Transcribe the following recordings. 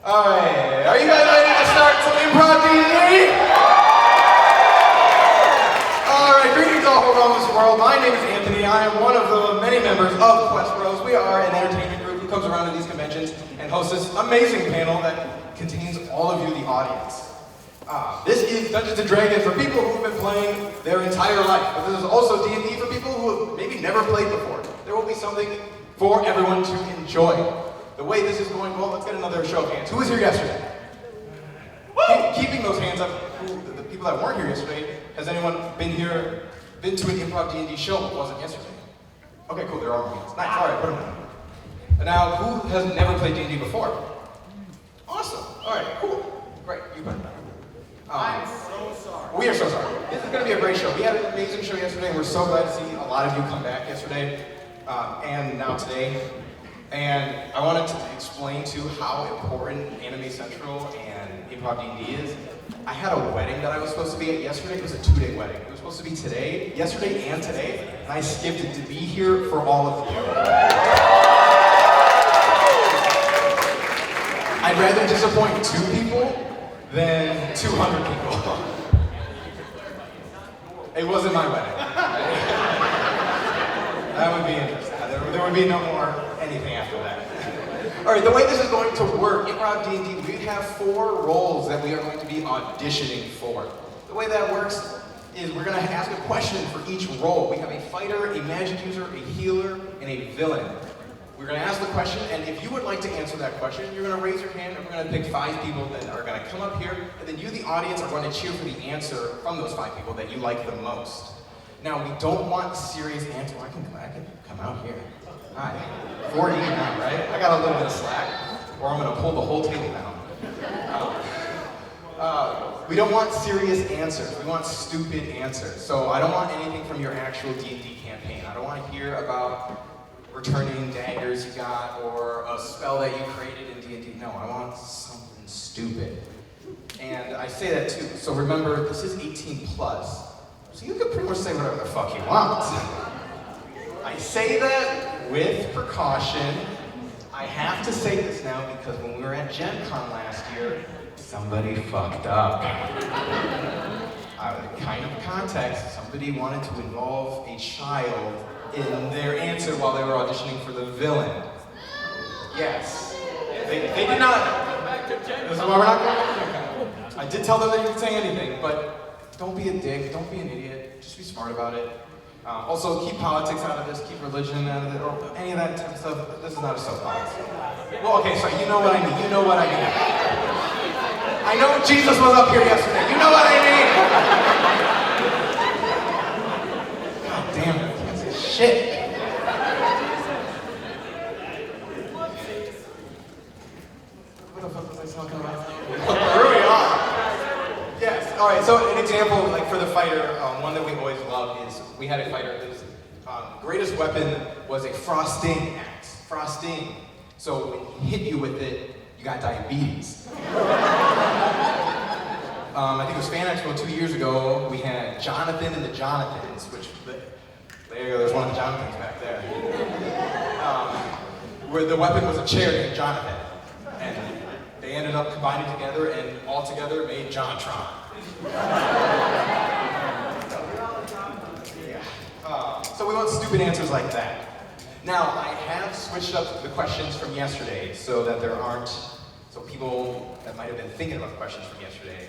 Alright, are you guys ready to start some Improv D&D? Alright, greetings all around this world. My name is Anthony. I am one of the many members of Quest Bros. We are an entertainment group who comes around to these conventions and hosts this amazing panel that contains all of you, the audience. This is Dungeons & Dragons for people who have been playing their entire life, but this is also D&D for people who have maybe never played before. There will be something for everyone to enjoy. The way this is going, well, let's get another show of hands. Who was here yesterday? Keeping those hands up, the people that weren't here yesterday, has anyone been to an Improv D&D show that wasn't yesterday? Okay, cool, there are more hands. Nice, all right, put them down. And now, who has never played D&D before? Awesome, all right, cool. Great, you put them down. I'm so sorry. We are so sorry. This is going to be a great show. We had an amazing show yesterday, and we're so glad to see a lot of you come back yesterday and now today. And I wanted to explain to how important Anime Central and Improv D&D is. I had a wedding that I was supposed to be at yesterday. It was a 2-day wedding. It was supposed to be today, yesterday and today, and I skipped it to be here for all of you. I'd rather disappoint 2 people than 200 people. It wasn't my wedding. That would be interesting. There would be no more anything after that. All right, the way this is going to work, Improv D&D, we have 4 roles that we are going to be auditioning for. The way that works is we're going to ask a question for each role. We have a fighter, a magic user, a healer, and a villain. We're going to ask the question, and if you would like to answer that question, you're going to raise your hand, and we're going to pick 5 people that are going to come up here, and then you, the audience, are going to cheer for the answer from those 5 people that you like the most. Now, we don't want serious answers. I can come out here. Hi. 40 now, right? I got a little bit of slack, or I'm going to pull the whole table down. We don't want serious answers. We want stupid answers. So I don't want anything from your actual D&D campaign. I don't want to hear about returning daggers you got, or a spell that you created in D&D. No, I want something stupid. And I say that too. So remember, this is 18 plus. So you can pretty much say whatever the fuck you want. I say that with precaution. I have to say this now because when we were at Gen Con last year, somebody fucked up. Kind of context, somebody wanted to involve a child in their answer while they were auditioning for the villain. Yes. They did not. This is why we're not going back. I did tell them that you could say anything, but don't be a dick, don't be an idiot, just be smart about it. Also, keep politics out of this, keep religion out of it, or any of that type of stuff. This is not a soapbox. Well, okay, so you know what I mean, you know what I mean. I know Jesus was up here yesterday, you know what I mean! God damn it, I can't say shit. What the fuck was I talking about? Here we are. Yes, all right, so an example, like for the fighter, one that we always love is, we had a fighter whose greatest weapon was a frosting axe. Frosting. So when he hit you with it, you got diabetes. I think it was Fan Expo 2 years ago, we had Jonathan and the Jonathans, which, there you go, there's one of the Jonathans back there. Where the weapon was a chair named Jonathan. And they ended up combining together and all together made Jontron. So we want stupid answers like that. Now, I have switched up the questions from yesterday so that there aren't, so people that might have been thinking about questions from yesterday,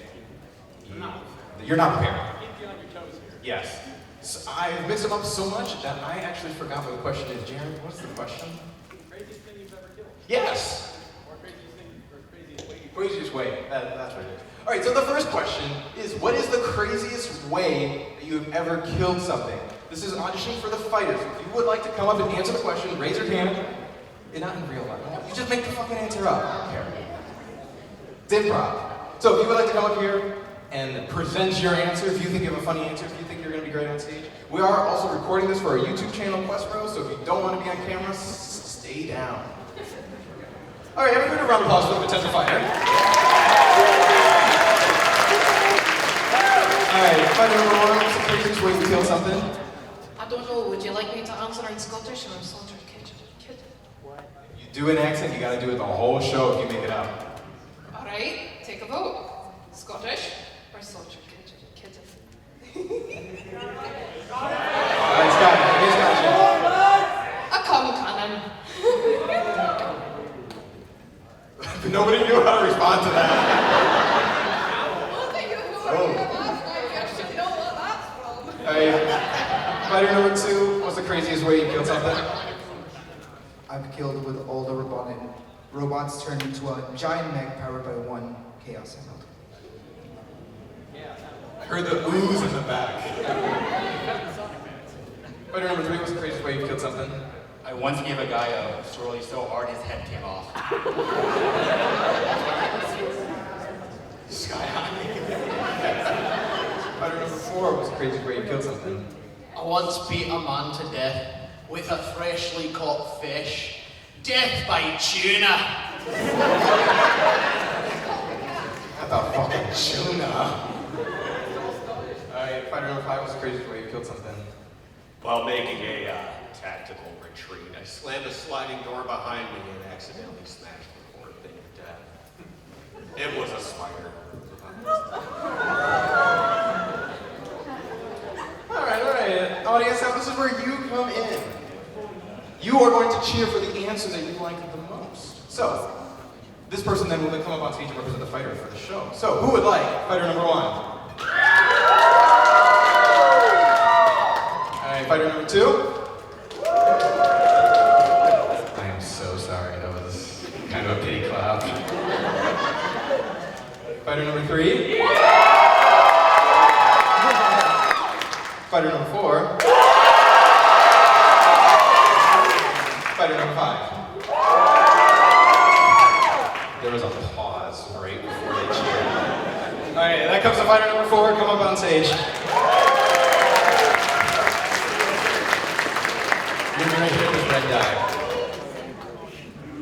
you're not prepared. Keep you on your toes here. Yes. So I mixed them up so much that I actually forgot what the question is. Jared, what's the question? Craziest thing you've ever killed. Yes. Or craziest thing, or craziest way. Craziest way. That's what it is. All right, so the first question is, what is the craziest way that you have ever killed something? This is an audition for the fighters. If you would like to come up and answer the question, raise your hand. Not in real life. You just make the fucking answer up. I don't care. It's improv. So if you would like to come up here and present your answer, if you think you have a funny answer, if you think you're going to be great on stage. We are also recording this for our YouTube channel, Quest Bros, so if you don't want to be on camera, stay down. All right, everybody, a round of applause for the potential fighter. Alright, fighter number 1, what's the craziest way to kill something? I don't know, would you like me to answer in Scottish or Southern? You do an accent, you gotta do it the whole show if you make it up. Nobody knew how to respond to that. Fighter number 2, what's the craziest way you killed something? I've killed with all the robots turned into a giant mech powered by one chaos emerald. I heard the ooze in the back. Fighter number 3, what's the craziest way you killed something? I once gave a guy a swirly so hard his head came off. Sky high. Fighter number 4, what's the craziest way you killed something? I once beat a man to death with a freshly caught fish. Death by tuna. What the fucking tuna? Alright, fighter number 5, what's the craziest way you killed something? While making a tactical retreat, I slammed a sliding door behind me and accidentally smashed the poor thing to death. It was a spider. Alright. Audience, now this is where you come in. You are going to cheer for the answer that you like the most. So, this person then will then come up on stage and represent the fighter for the show. So, who would like fighter number 1? Alright, fighter number 2? I am so sorry, that was kind of a pity clap. Fighter number 3? Fighter number 4? Fighter number 5? There was a pause right before they cheered. Alright, that comes to fighter number 4, come up on stage. You're gonna hit this red die.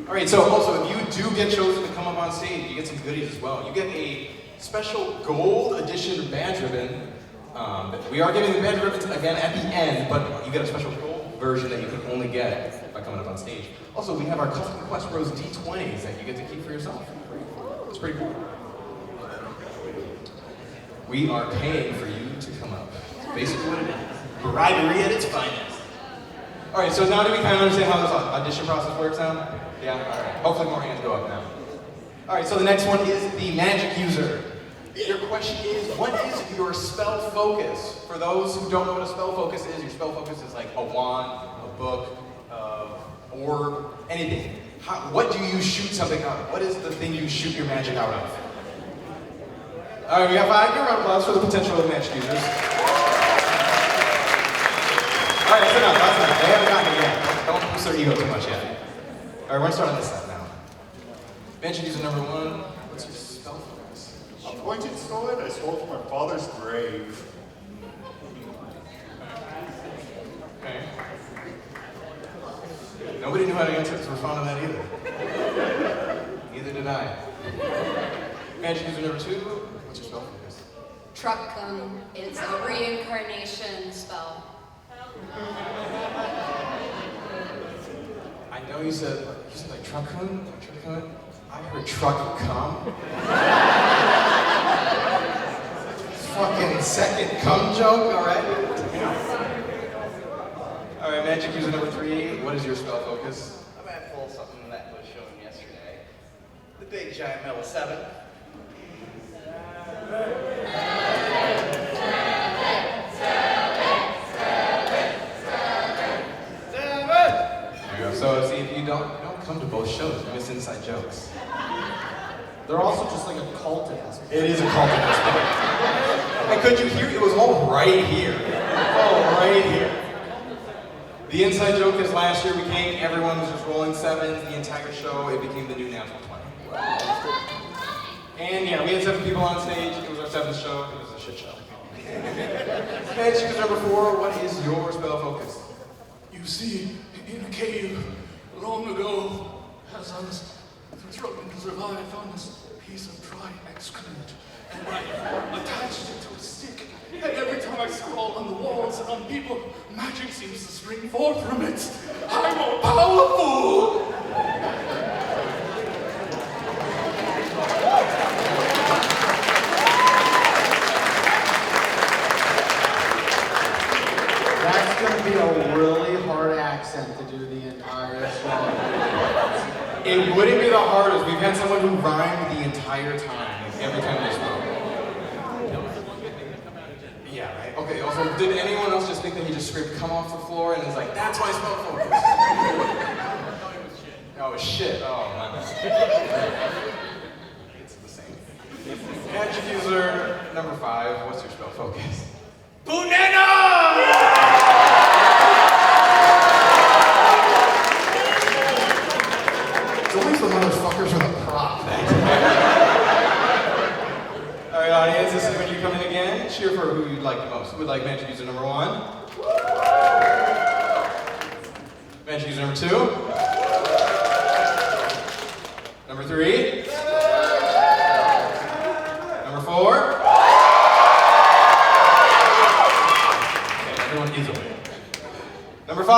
Alright, so also, if you do get chosen to come up on stage, you get some goodies as well. You get a special gold edition badge ribbon. We are giving the badge ribbons again at the end, but you get a special gold version that you can only get by coming up on stage. Also, we have our custom Quest Bros D20s that you get to keep for yourself. It's pretty cool. We are paying for you to come up. It's basically what it is. Bribery at its finest. Alright, so now do we kind of understand how this audition process works now? Yeah? Alright. Hopefully more hands go up now. Alright, so the next one is the magic user. Your question is, what is your spell focus? For those who don't know what a spell focus is, your spell focus is like a wand, a book, or anything. What do you shoot something out of? What is the thing you shoot your magic out of? Alright, we got 5. Give a round of applause for the potential of magic users. Alright, that's enough. They haven't gotten it yet. Don't boost their ego too much yet. Alright, we're gonna start on this side now. Magic user number 1, what's your spell focus? A pointed sword I stole from my father's grave. Okay. Nobody knew how to respond to that either. Neither did I. Magic user number 2, what's your spell focus? Truck cone. It's a reincarnation spell. I know you said like truck hun? I heard truck come. Fucking second cum joke, alright? Alright, magic user number 3, what is your spell focus? I'm gonna pull something that was shown yesterday. The big giant metal 7. There you go. So see, if you don't come to both shows, you miss inside jokes. They're also just like a cultist. It is a cultist. And could you hear? It was all right here. All right here. The inside joke is last year everyone was just rolling 7s the entire show. It became the new natural 20. And yeah, we had 7 people on stage. It was our 7th show. It was a shit show. Magic user number 4, what is your spell focus? You see, in a cave long ago, as I was struggling to survive, I found this piece of dry excrement, and I attached it to a stick. And every time I scroll on the walls and on people, magic seems to spring forth from it. I'm more powerful! That's going to be a really hard accent to do the entire show. It wouldn't be the hardest. We've had someone who rhymed the entire time, like every time they spoke. Yeah, right? Okay, also, did anyone else just think that he just screamed, come off the floor, and it's like, that's my spell focus? Oh, shit. Oh, my bad. It's the same. Magic user number 5, what's your spell focus? Punena! It's always the motherfuckers with a prop. Alright, audience, this is when you come in again. Cheer for who you'd like the most. Who would like magic user number 1? Magic user number 2? Number 3? Number 4? Okay, everyone is away. Number 5?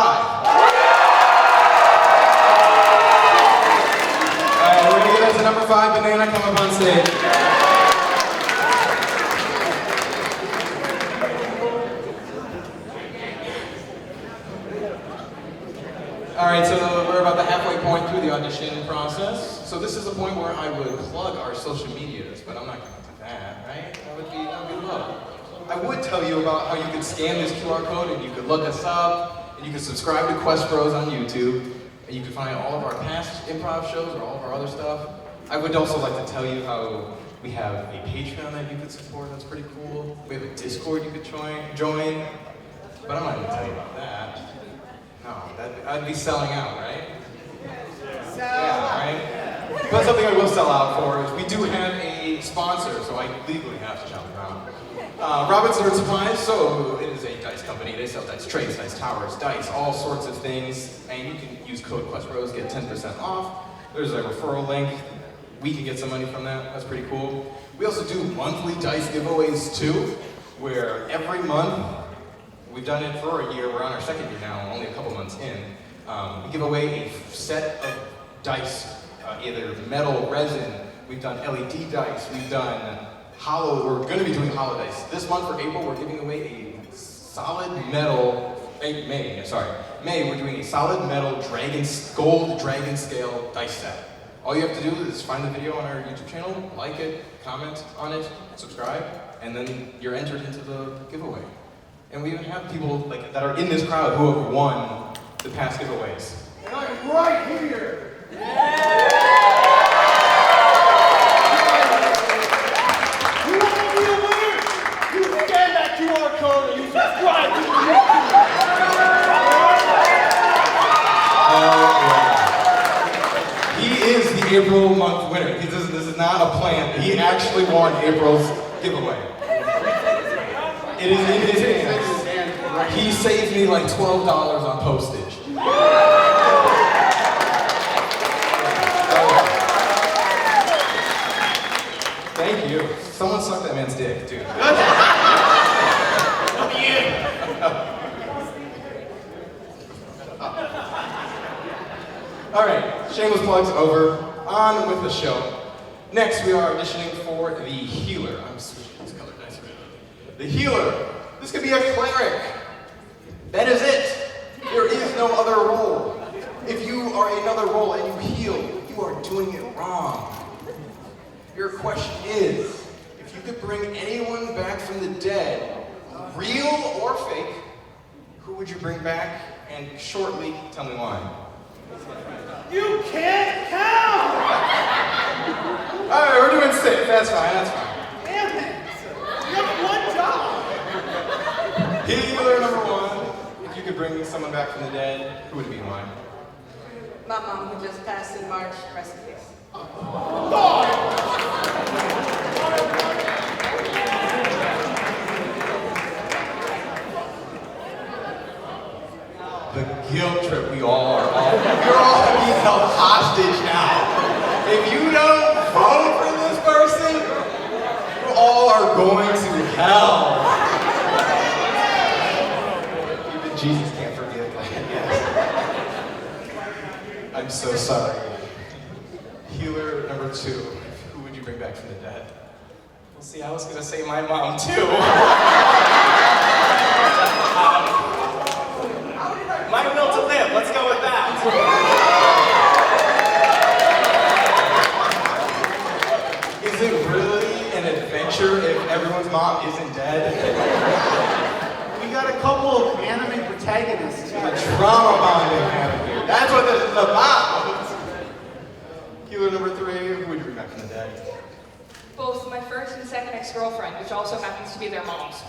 Alright, we're gonna give that to number 5, Banana, come up on stage. Alright, so we're about the halfway point through the audition process. So this is the point where I would plug our social medias, but I'm not going to do that, right? That would be low. I would tell you about how you could scan this QR code and you could look us up, and you could subscribe to Quest Bros on YouTube, and you could find all of our past improv shows or all of our other stuff. I would also like to tell you how we have a Patreon that you could support, that's pretty cool. We have a Discord you could join, but I'm not going to tell you about that. No, I'd be selling out, right? Yeah, right? But something I will sell out for is we do have a sponsor, so I legally have to jump around. Robinson Supplies, so it is a dice company. They sell dice trays, dice towers, dice, all sorts of things, and you can use code QuestBros, get 10% off. There's a referral link. We can get some money from that. That's pretty cool. We also do monthly dice giveaways too, where every month, we've done it for a year, we're on our 2nd year now, only a couple months in. We give away a set of dice, either metal, resin, we've done LED dice, we've done hollow, we're gonna be doing hollow dice. This month for April, we're giving away a solid metal, May, we're doing a solid metal gold dragon scale dice set. All you have to do is find the video on our YouTube channel, like it, comment on it, subscribe, and then you're entered into the giveaway. And we even have people that are in this crowd who have won the past giveaways. And I'm right here. You want to be a winner? You scan that QR code and you subscribe to the He is the April month winner. This is not a plan. He actually won April's giveaway. It is in his hands. He saved me like $12 on postage. Thank you. Someone sucked that man's dick, dude. Alright, shameless plugs over. On with the show. Next, we are auditioning for the healer. I'm switching these color dice around. The healer. This could be a cleric. That is it. There is no other role. If you are another role and you heal, you are doing it wrong. Your question is, if you could bring anyone back from the dead, real or fake, who would you bring back? And shortly, tell me why. You can't count! Alright, we're doing 6. That's fine. Damn it! You have one job! Healer number 1. If you could bring someone back from the dead, who would it be and why? My mom who just passed in March, rest in peace. The guilt trip we all are on. You're all being held hostage now. If you don't vote for this person, you all are going to hell. Even Jesus can't forgive that. Yes. I'm so sorry. Healer number 2. Who would you bring back from the dead? Well, see, I was going to say my mom, too. My will to live, let's go with that. everyone's mom isn't dead. We got a couple of anime protagonists. Trauma bonding happened here. That's what this is about. Healer number 3, who would you bring back from the dead? Both my first and second ex-girlfriend, which also happens to be their moms.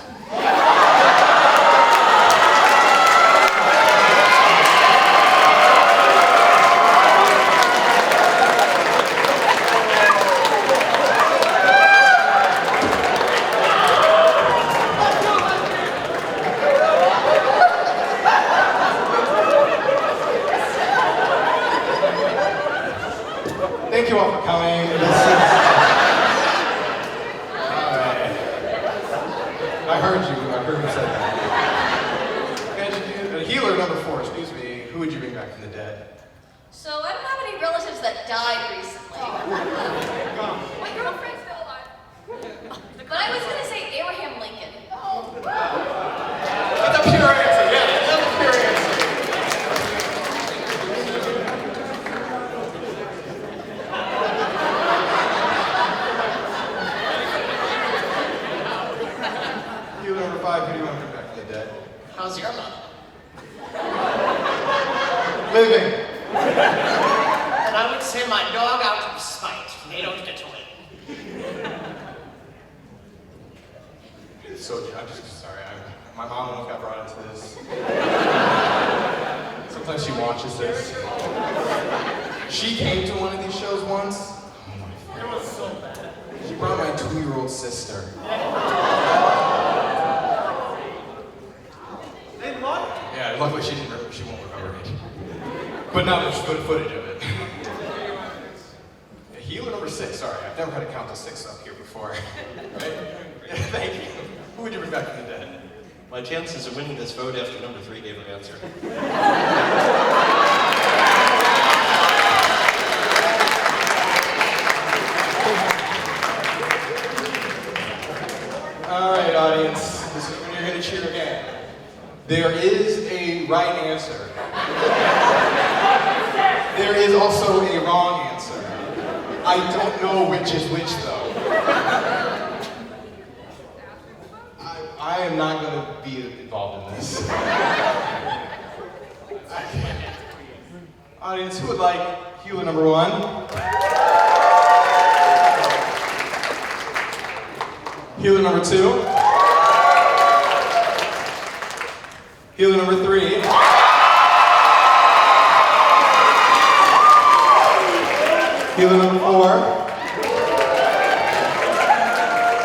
Thank you all for coming. I heard you said that. Healer number 4, excuse me, who would you bring back from the dead? So I don't have any relatives that died recently. My girlfriend's still alive. But I was gonna say Abraham Lincoln. That's a pure answer, yeah, that's a pure answer. Healer number 5, who do you want to bring back from the dead? How's your mom? Living. And I would say my dog out of spite. They don't get to win. So, I'm just sorry, my mom almost got brought into this. Sometimes she watches this. She came to one of these shows once. Oh my God. It was so bad. She brought my 2-year-old sister. They loved it. Yeah, luckily she won't remember it. But now there's good footage of it. Healer number 6, sorry, I've never had to count to 6 up here before. Right? Yeah, thank you. Who would you bring back from the dead? My chances of winning this vote after number 3 gave an answer. Alright, audience, this is when you're going to cheer again. There is a right answer. There is also a wrong answer. I don't know which is which, though. I am not going to be involved in this. Audience, who would like healer number 1? Healer number 2? Healer number 3? Healer number 4?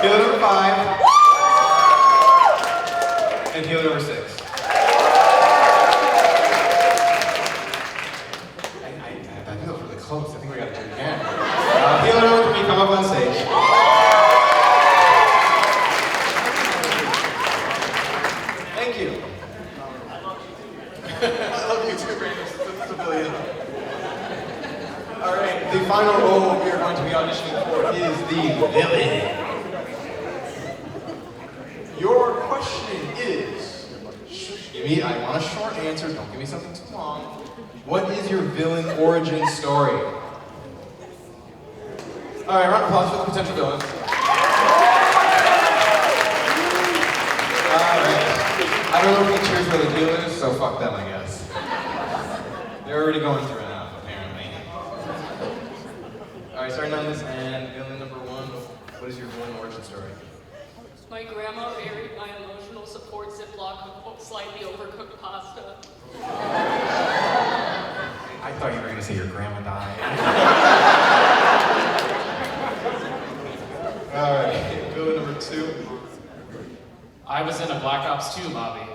Healer number 5? And healer number 6. I feel really close. I think we gotta do it again. Healer number 3, come up on stage. Thank you. I love you too, Brandon. This is a billion. Alright, the final role we are going to be auditioning for is the villain. Your question is, I want a short answer, don't give me something too long. What is your villain origin story? Alright, round of applause for the potential villains. Alright. I don't know if he cheers for the dealers, so fuck them, I guess. They're already going through enough, apparently. Alright, starting on this end, villain number 1, what is your villain origin story? My grandma buried my emotional support ziploc of slightly overcooked pasta. I thought you were going to say your grandma died. Alright, villain number 2. I was in a Black Ops 2 lobby.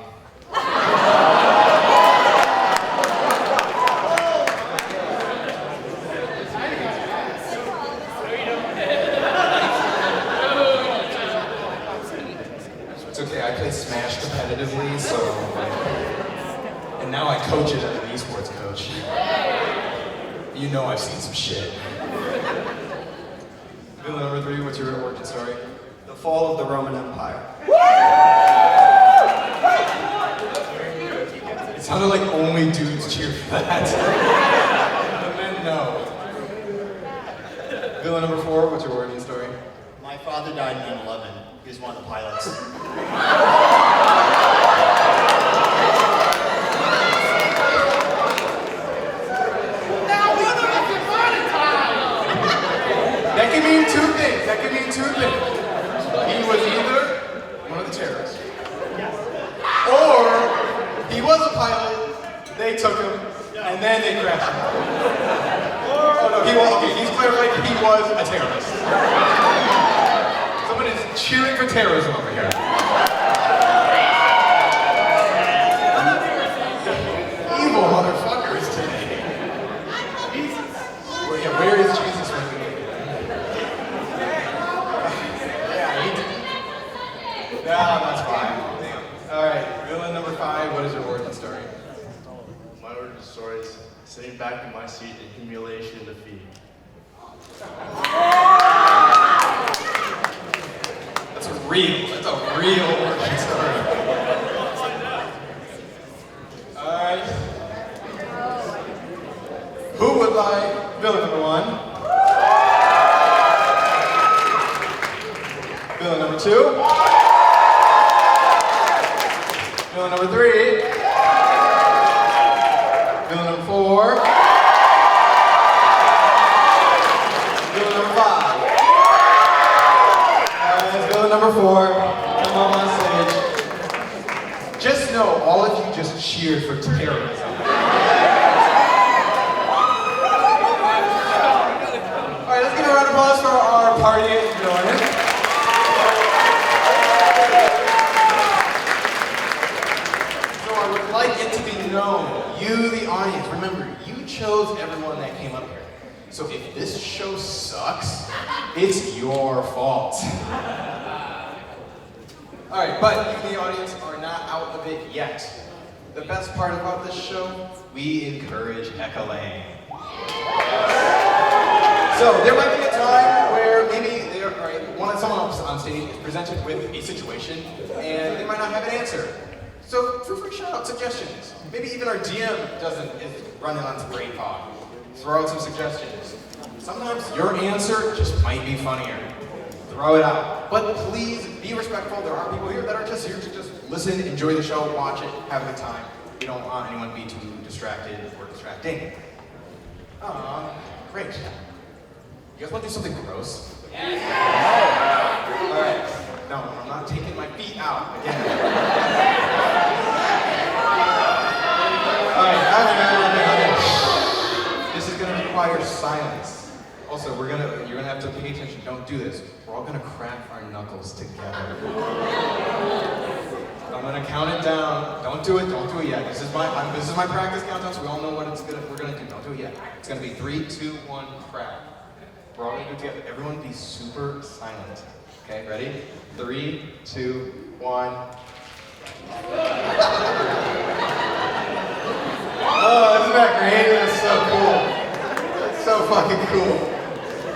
It's okay, I play Smash competitively, so and now I coach it as an esports coach. You know I've seen some shit. Villain number 3, what's your origin story? The fall of the Roman Empire. It sounded like only dudes cheer for that. The men know. Villain number 4, what's your origin story? My father died in 9/11. He was one of the pilots. That can mean two things. He was either one of the terrorists, or he was a pilot, they took him, and then they crashed him. Oh no, he's clarified he was a terrorist. Someone is cheering for terrorism over here. Evil motherfuckers today. Where is Jesus when we need him? No, that's fine. Damn. Alright, villain number 5, what is your origin story? My origin story is sitting back in my seat in humiliation and defeat. That's a real origin story. Alright. Who would like villain number 1? Villain number 2? Villain number 3? Villain number 4? Villain number 5? Guys, villain number 4, come on stage. Just know, all of you just cheered for terrorism. Alright, let's give a round of applause for our party villain. I would like it to be known, you, the audience, remember, you chose everyone that came up here. So if this show sucks, it's your fault. Alright, but you, the audience, are not out of it yet. The best part about this show, we encourage heckling. So there might be a time where maybe someone else on stage is presented with a situation and they might not have an answer. So feel free to shout out suggestions. Maybe even our DM is running on some brain fog. Throw out some suggestions. Sometimes your answer just might be funnier. Throw it out. But please be respectful. There are people here that are just here to just listen, enjoy the show, watch it, have a good time. We don't want anyone to be too distracted or distracting. Great. You guys want to do something gross? Yes. All right. No, I'm not taking my feet out again. All right. This is going to require silence. Also, you're gonna have to pay attention. Don't do this. We're all gonna crack our knuckles together. I'm gonna count it down. Don't do it yet. This is my practice countdown, so we all know what we're gonna do. Don't do it yet. It's gonna be 3, 2, 1, crack. We're all gonna do it together. Everyone be super silent. Okay, ready? 3, 2, 1. Oh, isn't that great? That's so cool. That's so fucking cool.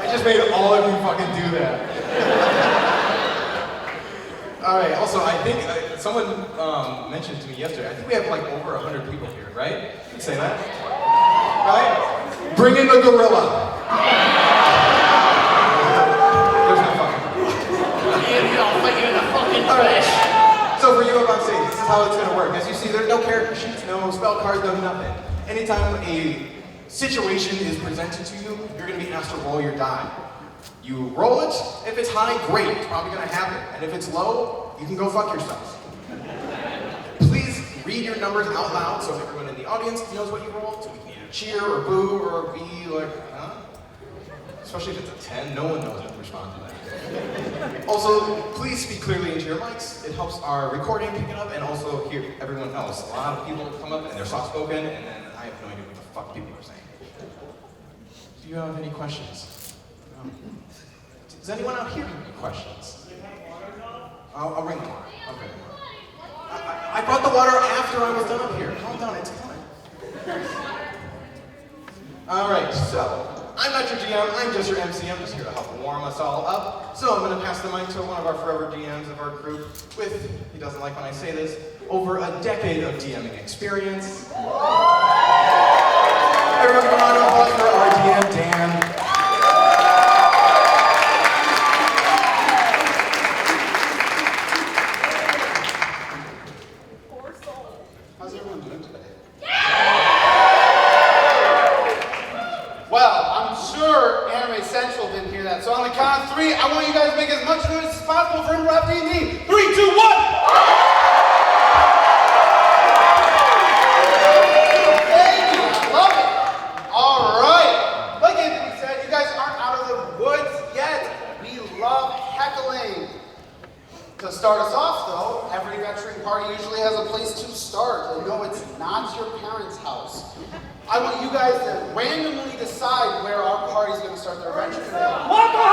I just made all of you fucking do that. Alright, also I think someone mentioned to me yesterday, I think we have like over 100 people here, right? Let's say that. Right? Bring in the gorilla. There's no fucking gorilla. Alright, so for you up on stage, this is how it's gonna work. As you see, there's no character sheets, no spell cards, no nothing. Anytime a situation is presented to you, you're going to be asked to roll your die. You roll it. If it's high, great. It's probably going to happen. And if it's low, you can go fuck yourself. Please read your numbers out loud so everyone in the audience knows what you rolled, so we can either cheer or boo or be like, huh? Especially if it's a 10, no one knows how to respond to that. Also, please speak clearly into your mics. It helps our recording pick it up and also hear everyone else. A lot of people come up and they're soft-spoken and then I have no idea what the fuck people are saying. Do you have any questions? No. Does anyone out here have any questions? I'll bring the water. Okay. I brought the water after I was done up here. Calm down, it's coming. Alright, so I'm not your GM, I'm just your MC. I'm just here to help warm us all up. So I'm going to pass the mic to one of our forever GMs of our group with, he doesn't like when I say this, over a decade of DMing experience. Everyone give a round of applause for our DM, Dan. Anime Central didn't hear that. So on the count of 3, I want you guys to make as much noise as possible for Improv D&D. 3, 2, 1! Thank you, I love it. All right. Like Anthony said, you guys aren't out of the woods yet. We love heckling. To start us off, though, every veteran party usually has a place to start. And no, it's not your parents' house. I want you guys to randomly decide where our party's going to start their adventure today. What the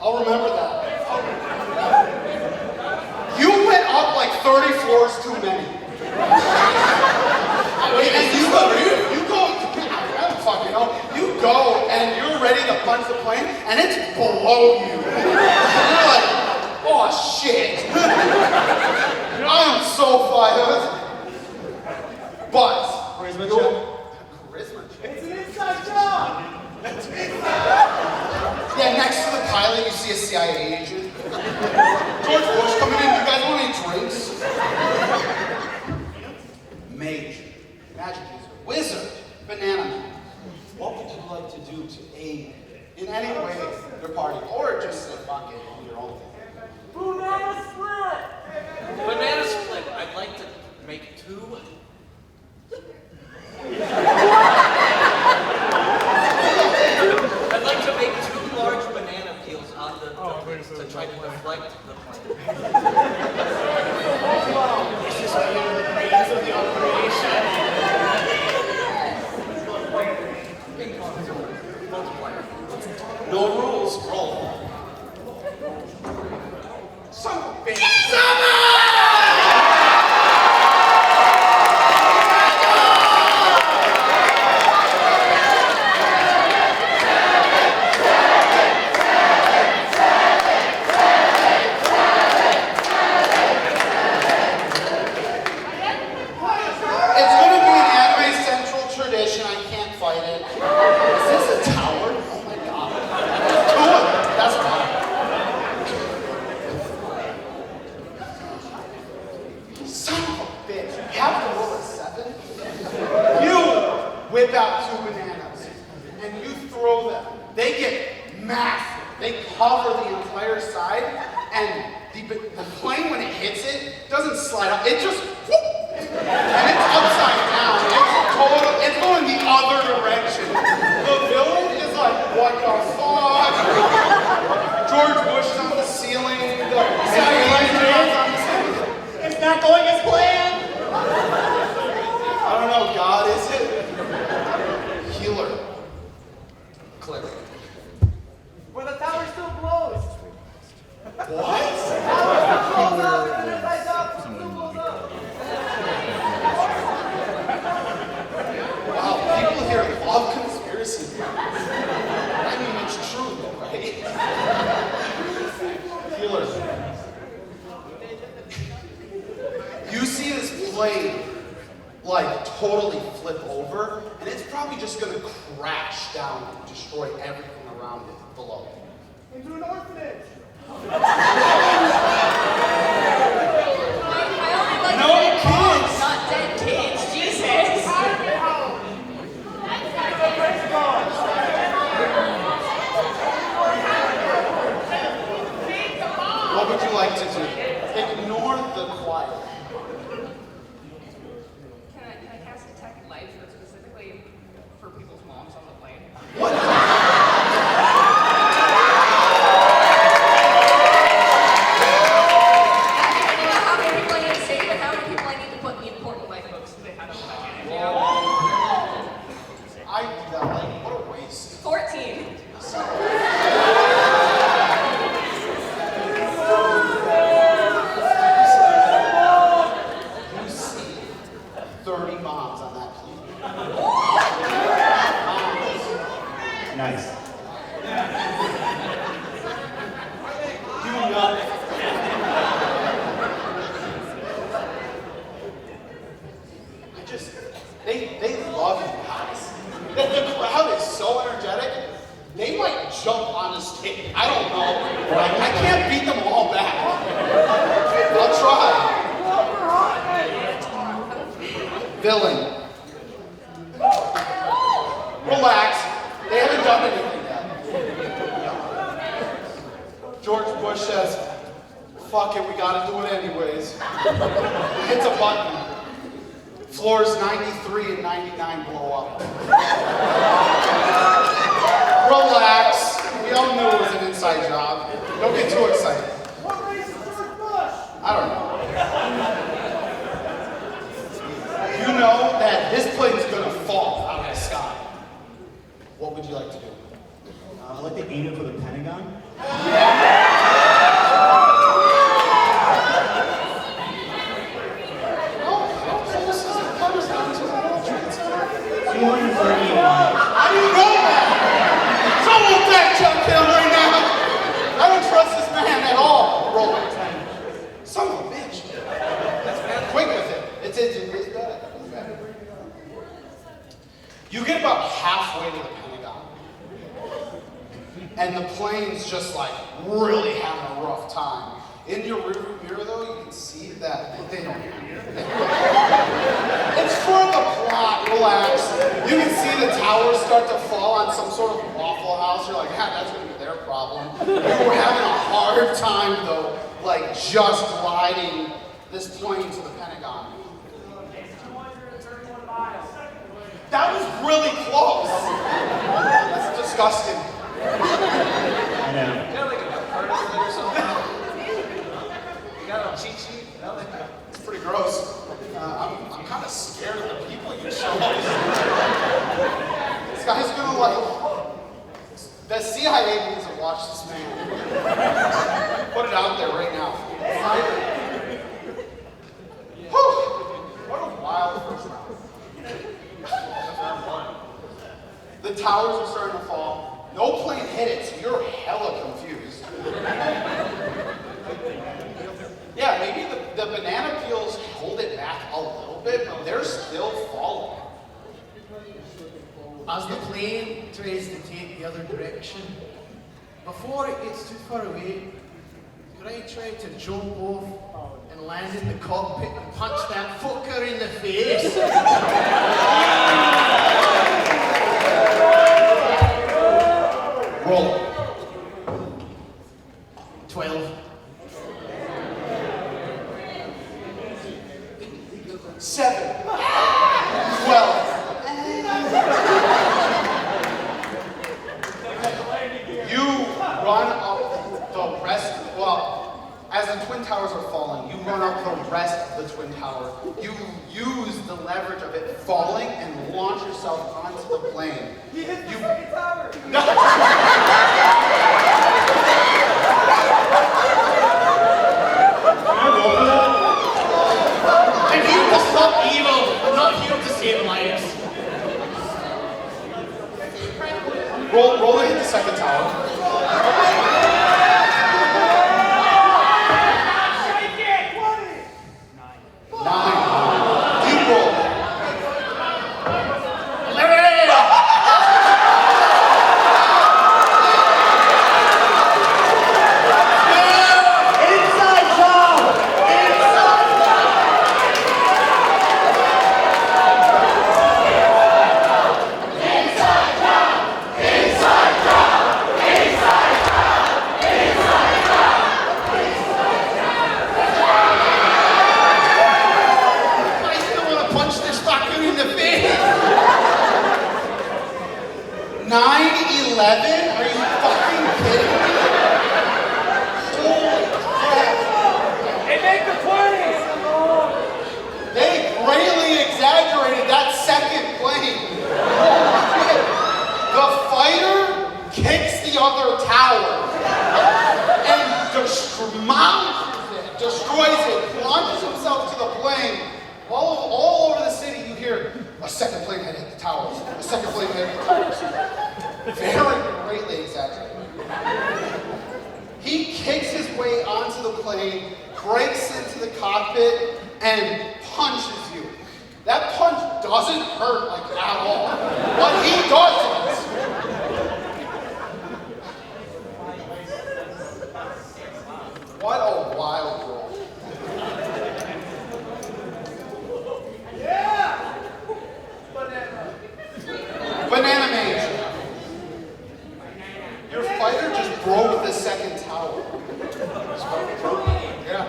I'll remember that. four's too many. And you go, I don't fucking know. You go and you're ready to punch the plane and it's below you. And you're like, oh shit. I am so fired. But, Charisma check. Charisma check. It's an inside job. Yeah, next to the pilot, you see a CIA agent. George Bush coming in, you guys want any drinks? Mage, magic user, wizard, banana man. What would you like to do to aid in any way your party? Or just say fuck it, do your own thing? Banana split. Banana split. I'd like to make 2. I'd like to make 2 large banana peels on the to try to deflect the plane. This is where the brains of the operation. No rules, roll. Son of a bitch. It's gonna be an Anime Central tradition, I can't fight it. Is this a tower? Oh my god. Do it! That's fine. Son of a bitch, you have to roll a 7? You whip out 2 bananas, and you throw them. They get massive. They cover the entire side, and the plane, when it hits it, doesn't slide up. It just, whoop, and it's upside down. It's going the other direction. The villain is like, what the fuck? George Bush is on the ceiling. The CIA is on the ceiling. It's not going as planned. I don't know, God, is it? Healer. Cleric. Where the tower still blows. What? Wow, people here love conspiracy theories. I mean, it's true though, right? Healer. You see this plane, like, totally flip over, and it's probably just gonna crash down and destroy everything around it below. Into an orphanage. I only like No dead kids. moms, not dead kids. Jesus. What would you like to do? Ignore the choir. Can I cast Detect Life, but specifically for people's moms on the plane? What? Depending on how many people I need to save and how many people I need to put in the important life books. They had a budget. I do that, like, what a waste. 14. You see 30 moms on that plane. Nice. You know. They love you guys. The crowd is so energetic, they might jump on the stage. I don't know. I can't beat them all back. I'll try. Villain. Relax. They haven't done anything yet. George Bush says, fuck it, we gotta do it anyways. Hits a button. Floors 93 and 99 blow up. Relax. We all knew it was an inside job. Don't get too excited. What race is George Bush? I don't know. You know that this plane's gonna fall out of the sky. What would you like to do? I'd like to aim it for the Pentagon. You Son of a bitch. Quick with it. It's bad. You get about halfway to the Pentagon, and the plane's just like really having a rough time. In your rearview mirror, though, you can see that they don't hear. It's for the plot. Relax. You can see the towers start to fall on some sort of Waffle House. You're like, that's gonna be their problem. We're having a hard time, though, like just gliding this plane to the Pentagon. That was really close. That's disgusting. I know. You got a cheat sheet? It's pretty gross. I'm kind of scared of the people you show us. This guy's gonna like. The CIA needs to watch this man. Put it out there right now. Whew. What a wild first round. The towers are starting to fall. No plane hit it, so you're hella confused. Yeah, maybe the banana peels hold it back a little bit, but they're still falling. As the plane tries to take the other direction, before it gets too far away, could I try to jump off and land in the cockpit and punch that fucker in the face? Roll. 12. 7. 12. You run up the rest, as the Twin Towers are falling, you run up the rest of the Twin Tower. You use the leverage of it falling and launch yourself onto the plane. He hit the second tower! I'm here to stop evil. I'm not here to save lives. Roll it in the second tower. Shake it! 20! 9. You roll. 11. Inside job! I still want to punch this fucker in the face. 9/11? Are you fucking kidding me? Holy crap. They make the 20s! They greatly exaggerated that second plane. Holy shit. The fighter kicks the other tower and destroys it, launches himself to the plane. All over the city, you hear a second plane had hit the towers. A second plane had hit the towers. Very greatly exaggerated. He kicks his way onto the plane, breaks into the cockpit, and punches you. That punch doesn't hurt like at all, but he does it. What a wild roll. Yeah! Banana Mage. Your fighter just broke the second tower. Yeah.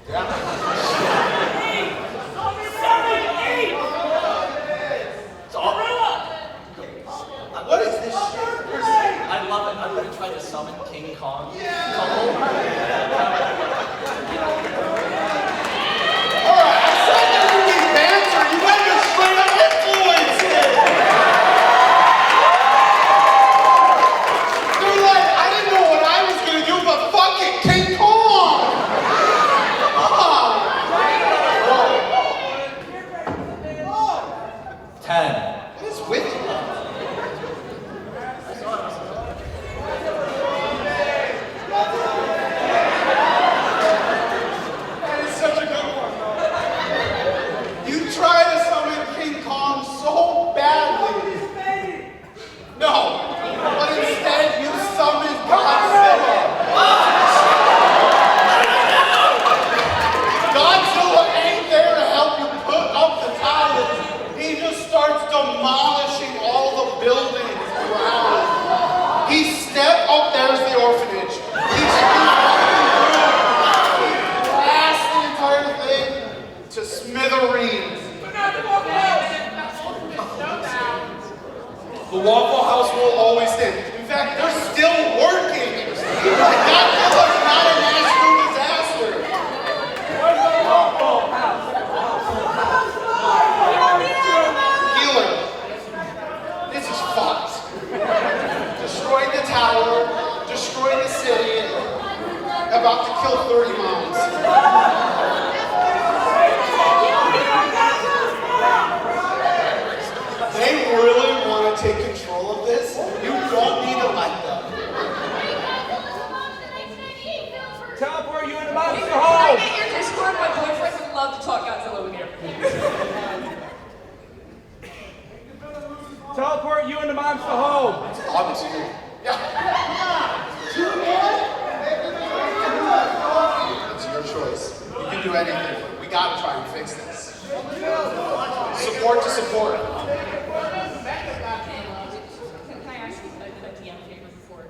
Yeah. It's all right! to kill 30 moms. They really want to take control of this? You don't need to let them. Teleport you into my Can I home. get your Discord? My boyfriend would love to talk Godzilla with you. Teleport you into mom's home. Obviously. Yeah. It's your choice. You can do anything. We gotta try and fix this. Support to support. Can I ask you a DM favor before?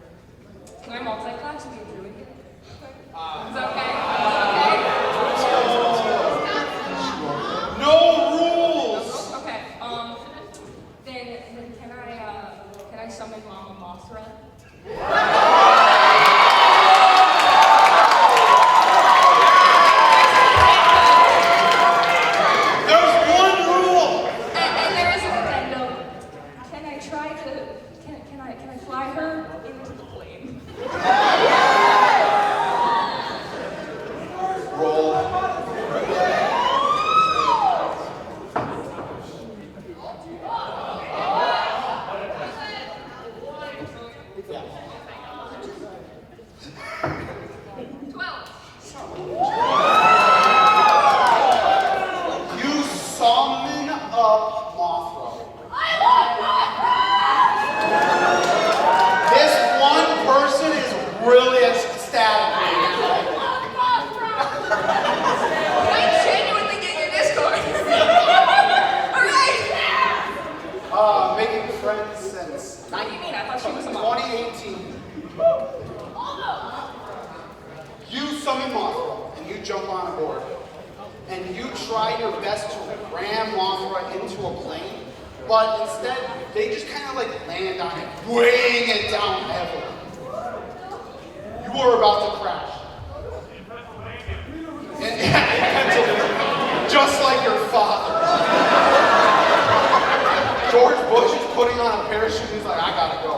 Can I multi-class and be a druid here? Is that okay? No rules! Okay, then can I summon Mothra? There's one rule! And there is an addendum. Can I try to, can I fly her into the plane? Roll. You summon up Mothra. This one person is really ecstatic. I genuinely get your Discord. Alright! Making friends since What do you mean? I thought she was a mom. 2018. You summon Mothra, and you jump on a board, and you try your best to ram Mothra into a plane, but instead, they just kind of like land on it, weighing it down heavily. You are about to crash. In Pennsylvania, just like your father. George Bush is putting on a parachute, and he's like, I gotta go.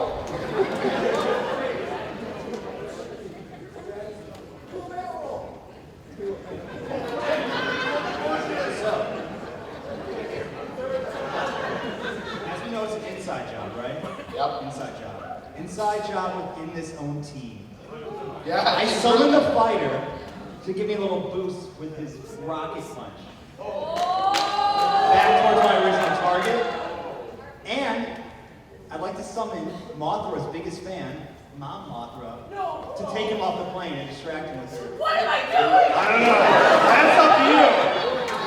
As we know, it's an inside job, right? Yep. Inside job. Inside job within this own team. Yeah. I summoned the fighter to give me a little boost with his rocket punch. Back towards my original target. And I'd like to summon Mothra's biggest fan, Mom-thra, to take him off the plane and distract him with her. What am I doing? I don't know. That's up to you.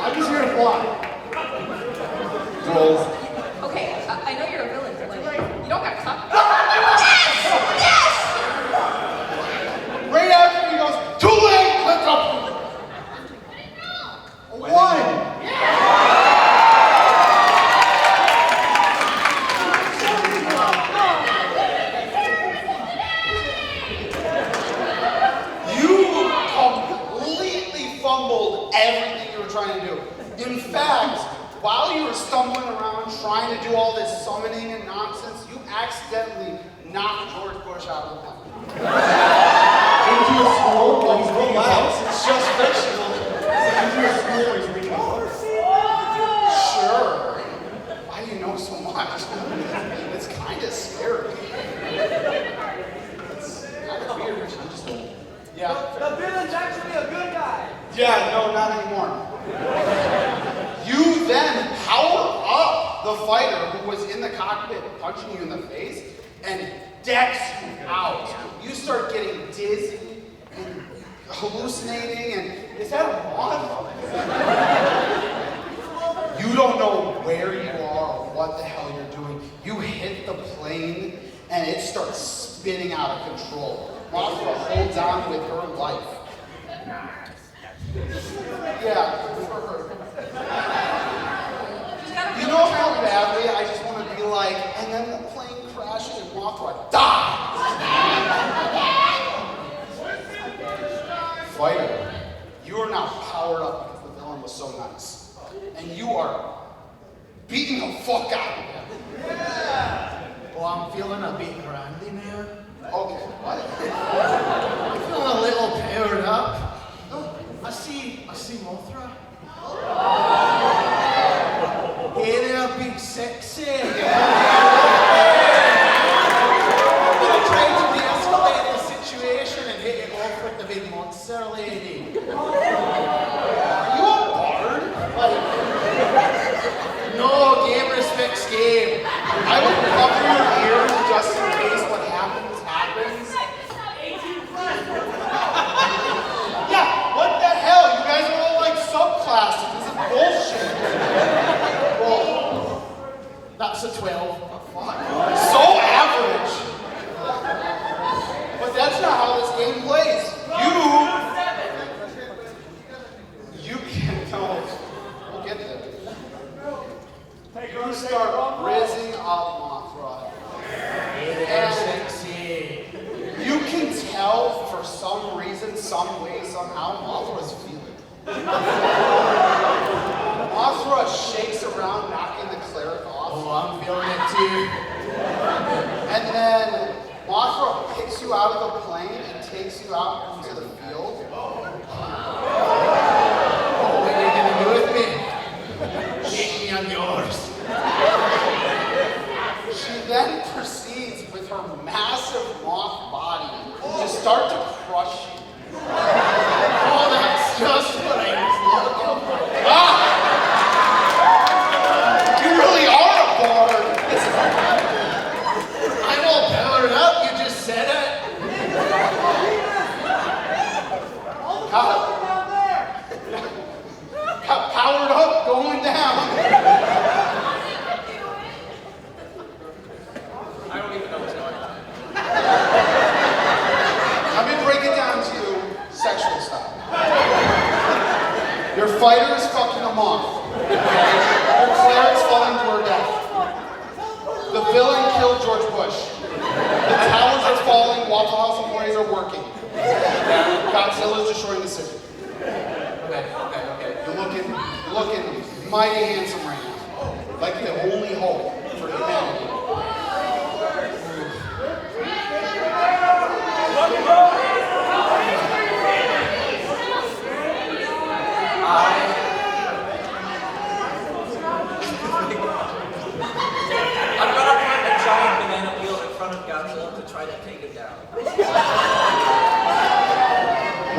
I'm just here to fly. Rolls. Okay, I know you're a villain, but like, you don't got cut. Right after he goes, too late, click up. One. You completely fumbled everything you were trying to do. In fact, while you were stumbling around trying to do all this summoning and nonsense, you accidentally knocked George Bush out of the plane. Into a school while he's reading a book. It's just fictional. Into a school where he's reading a book. Sure. Why do you know so much? It's kind of scary. It's kind of weird. I'm just old. Yeah. The villain's actually a good guy. Yeah, no, not anymore. You then power up the fighter who was in the cockpit punching you in the face and decks you out. You start getting dizzy and hallucinating, and is that a moth? You don't know where you are or what the hell you're doing. You hit the plane and it starts spinning out of control. Mothra holds on with her life. Yeah, for her. You know how badly I just want to be like, and then the plane crashes and Mothra dies. Fighter, you are now powered up because the villain was so nice. And you are beating the fuck out of him. Well, I'm feeling a bit brandy now. Okay, what? I'm feeling feeling a little powered up. Oh, I see Mothra. Hey there, big sexy. I'm gonna try to de-escalate the situation and hit it off with the big monster lady. Are you a bard? Like, no, game respects game. I would cover your ears just in case what happens. Yeah, what the hell? You guys are all like subclasses. This is bullshit. Well, that's a 12. So average. But that's not how this game plays. You can't tell. We'll get there. You start rizzing up Mothra. And you can tell for some reason, some way, somehow, Mothra's feeling. Mothra shakes around, knocking the cleric off. Oh, I'm feeling it too. And then Mothra picks you out of the plane and takes you out into the field. Oh, what are you gonna do with me? Shake me on yours. She then proceeds with her massive moth body to start to crush you. Oh, that's just what I was looking for. Ah! You really are a bard. I'm all powered up, you just said it. Powered up, going down. I don't even know what's going on. Let me break it down to sexual stuff. Your fighter is fucking a moth. Your cleric's falling to her death. The villain killed George Bush. The towers are falling, Waffle House employees are working. Godzilla's destroying the city. Okay. You're looking mighty handsome right now. Like the only hope for humanity. I'm gonna put a giant banana peel in front of Godzilla to try to take it down.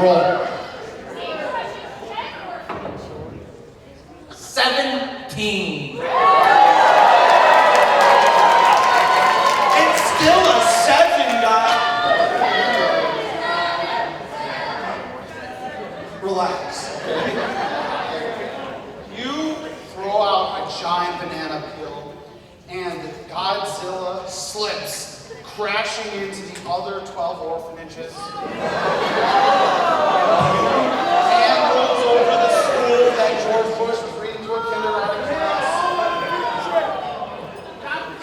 Roll. 17. It's still a 7, guy. Relax. You throw out a giant banana peel, and Godzilla slips, crashing into the other 12 orphanages. And rolls over the school that George Bush was reading to a kindergarten class.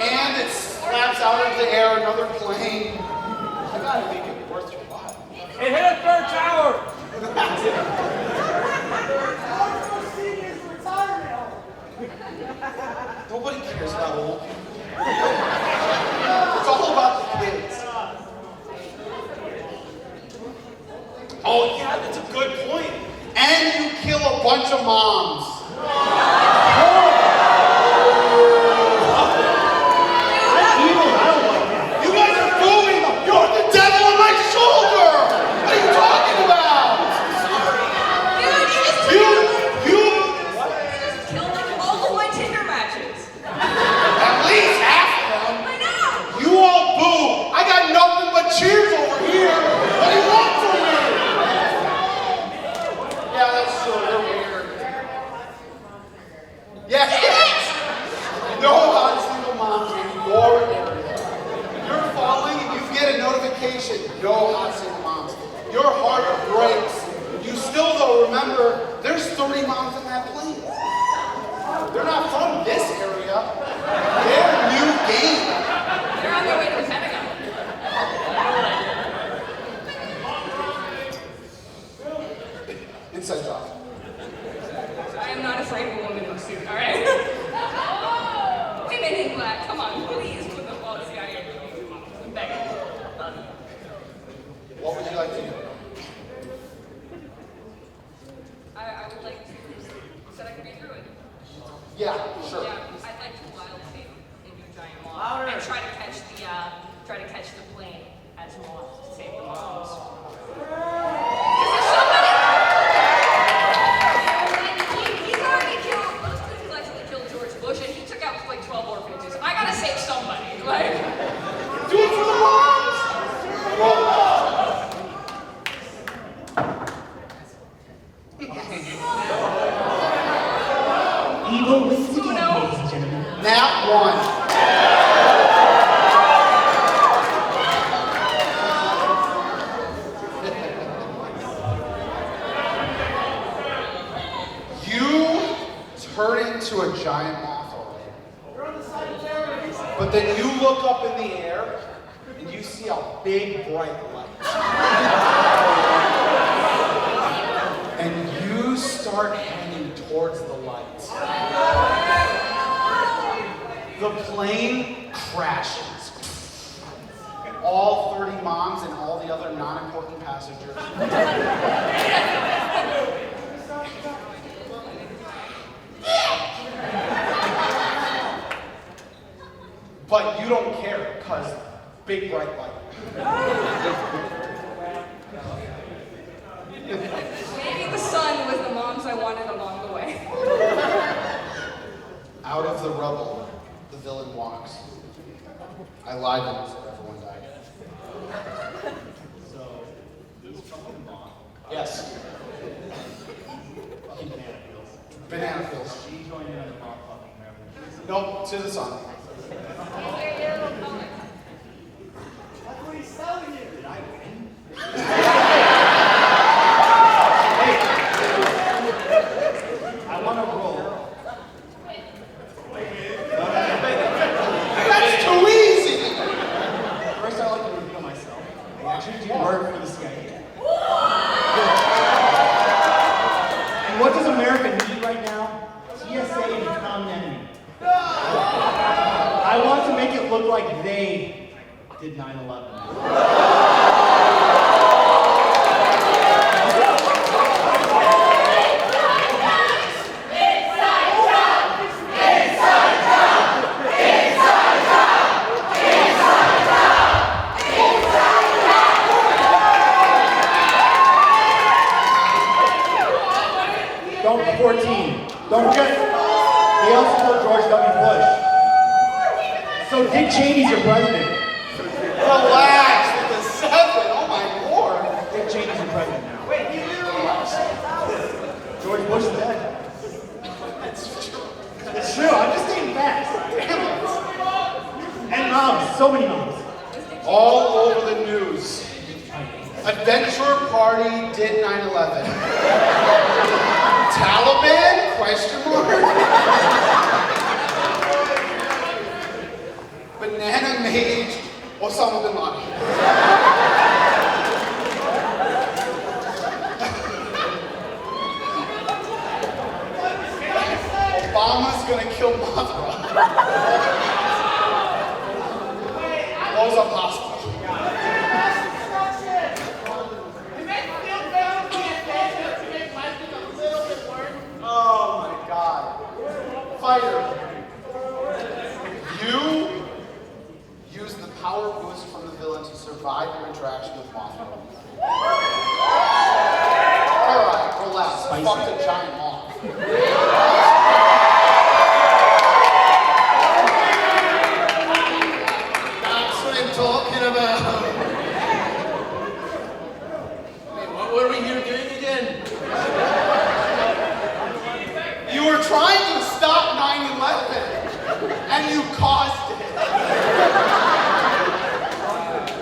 And it slaps out into the air another plane. I gotta make it worth your while. It hit a third tower. Nobody cares about old people. It's all about the kids. Oh yeah, that's a good point. And you kill a bunch of moms. You guys are fooling them. You're the devil on my shoulder. What are you talking about? You Killed like all of my Tinder matches. At least half of them. I know. You all boo. I got nothing but cheers over here. What do you want from me? Yeah, that's true. They're weird. Yeah. No single moms in your area. You're falling and you get a notification. No hot single moms. Your heart breaks. You still though remember there's 30 moms in that plane. They're not from this area. They're new game. They're on their way to the Pentagon. Inside job. I am not afraid of a woman in a suit, alright? Women in black, come on, please put the false guy in. I'm begging. What would you like to do? like to, you said I could be a druid. Yeah, sure. Yeah, I'd like to wild shape into a giant moth and try to catch the plane as moths to save the moms. He's already killed. Those people actually killed George Bush, and he took out like 12 orphanages. I gotta save somebody. Like, Do it for the moms! Evil wins again, ladies and gentlemen. Nat 1. You turn into a giant moth already. But then you look up in the air and you see a big bright light. And you start heading towards the light. The plane crashes. All 30 moms and all the other non-important passengers. But you don't care, because big bright light. maybe the sun was the moms I wanted along the way. Out of the rubble, the villain walks. I lied when I said everyone died. So, this fucking moth. Yes. Fucking banana peels. Banana peels. She joined in on the moth fucking revolution. Nope, to the sun. That's what he's selling you. Did I win? I want to roll. That's too easy! First, I like to reveal myself. I actually do work for the CIA. And what does America need right now? TSA and a common enemy. I want to make it look like they did 9/11. Don't 14. Don't forget. They also killed George W. Bush. So Dick Cheney's your president. Relax with the 7. Oh my lord. Dick Cheney's your president now. Wait, you George Bush is dead. It's true. I'm just stating facts. Damn it. And moms. So many moms. All over the news. Adventure party did 9/11. Taliban? Question mark? Banana made Osama bin Laden. Obama's gonna kill Mothra. Blows up hospital. Oh my God. Fighter. You use the power boost from the villain to survive your interaction with Mothra. Alright, relax. I fucked a giant moth. That's what I'm talking about. Wait, what were we here doing again? You were trying to stop 9/11, and you caused it.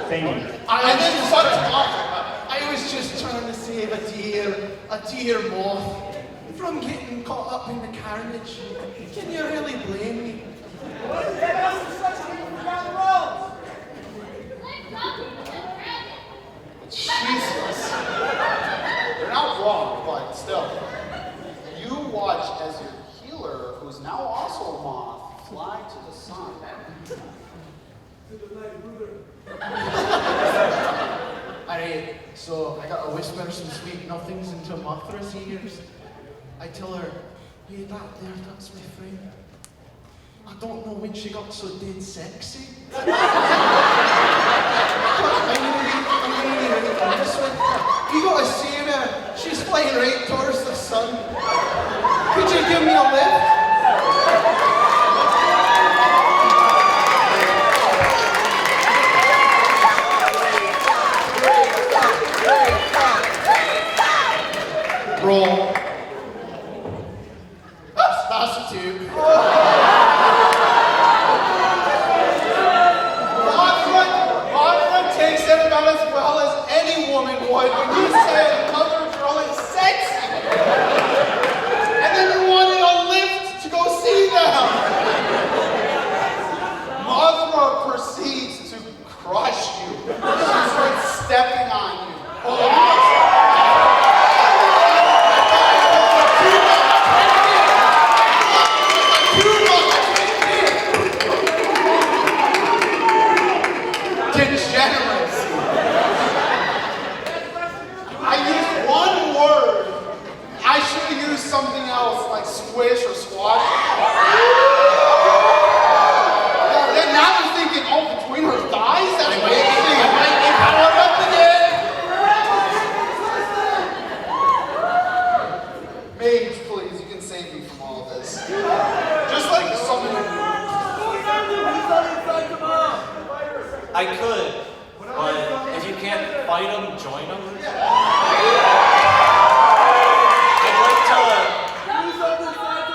Thank you. And then such I was just trying to save a dear moth from getting caught up in the carnage. Can you really blame me? Jesus. You're not wrong, but still. You watch as your healer, who's now also a moth, fly to the sun. Alright, so I gotta whisper some sweet nothings into Mothra's ears. I tell her, hey, that's my friend. I don't know when she got so dead sexy. I'm really on this one. You gotta see her. She's flying right towards the sun. Could you give me a lift? Roll. Prostitute. Mothra takes it about as well as any woman would when you say another girl is sexy. And then you wanted a lift to go see them. Mothra proceeds to crush you. She starts stepping on you. Something else like squish or squash. Then now I'm thinking, oh, between her thighs? That's amazing. I might be powered up again. Mage, please, you can save me from all of this. Just like someone. I could, but if you can't fight them, join them.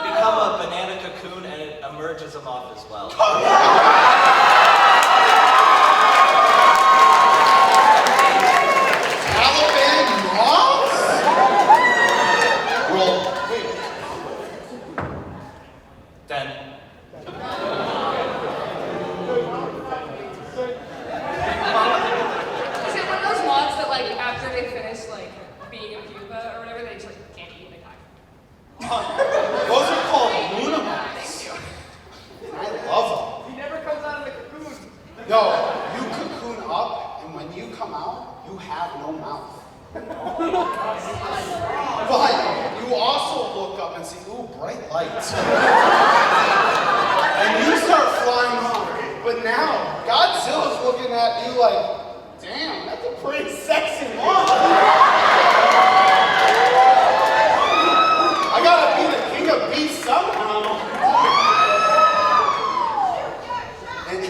Become a banana cocoon and it emerges them off as well. Taliban moths? Roll. Wait. 10. Is it one of those moths that, like, after they finish, like, being a pupa or whatever, they just, like, can't eat and they die? Those are called Luna moths. I love them. He never comes out of the cocoon. No, you cocoon up, and when you come out, you have no mouth. But you also look up and see, ooh, bright lights. And you start flying off. But now, Godzilla's looking at you like, damn, that's a pretty sexy moth. I gotta be the king of beasts somehow. And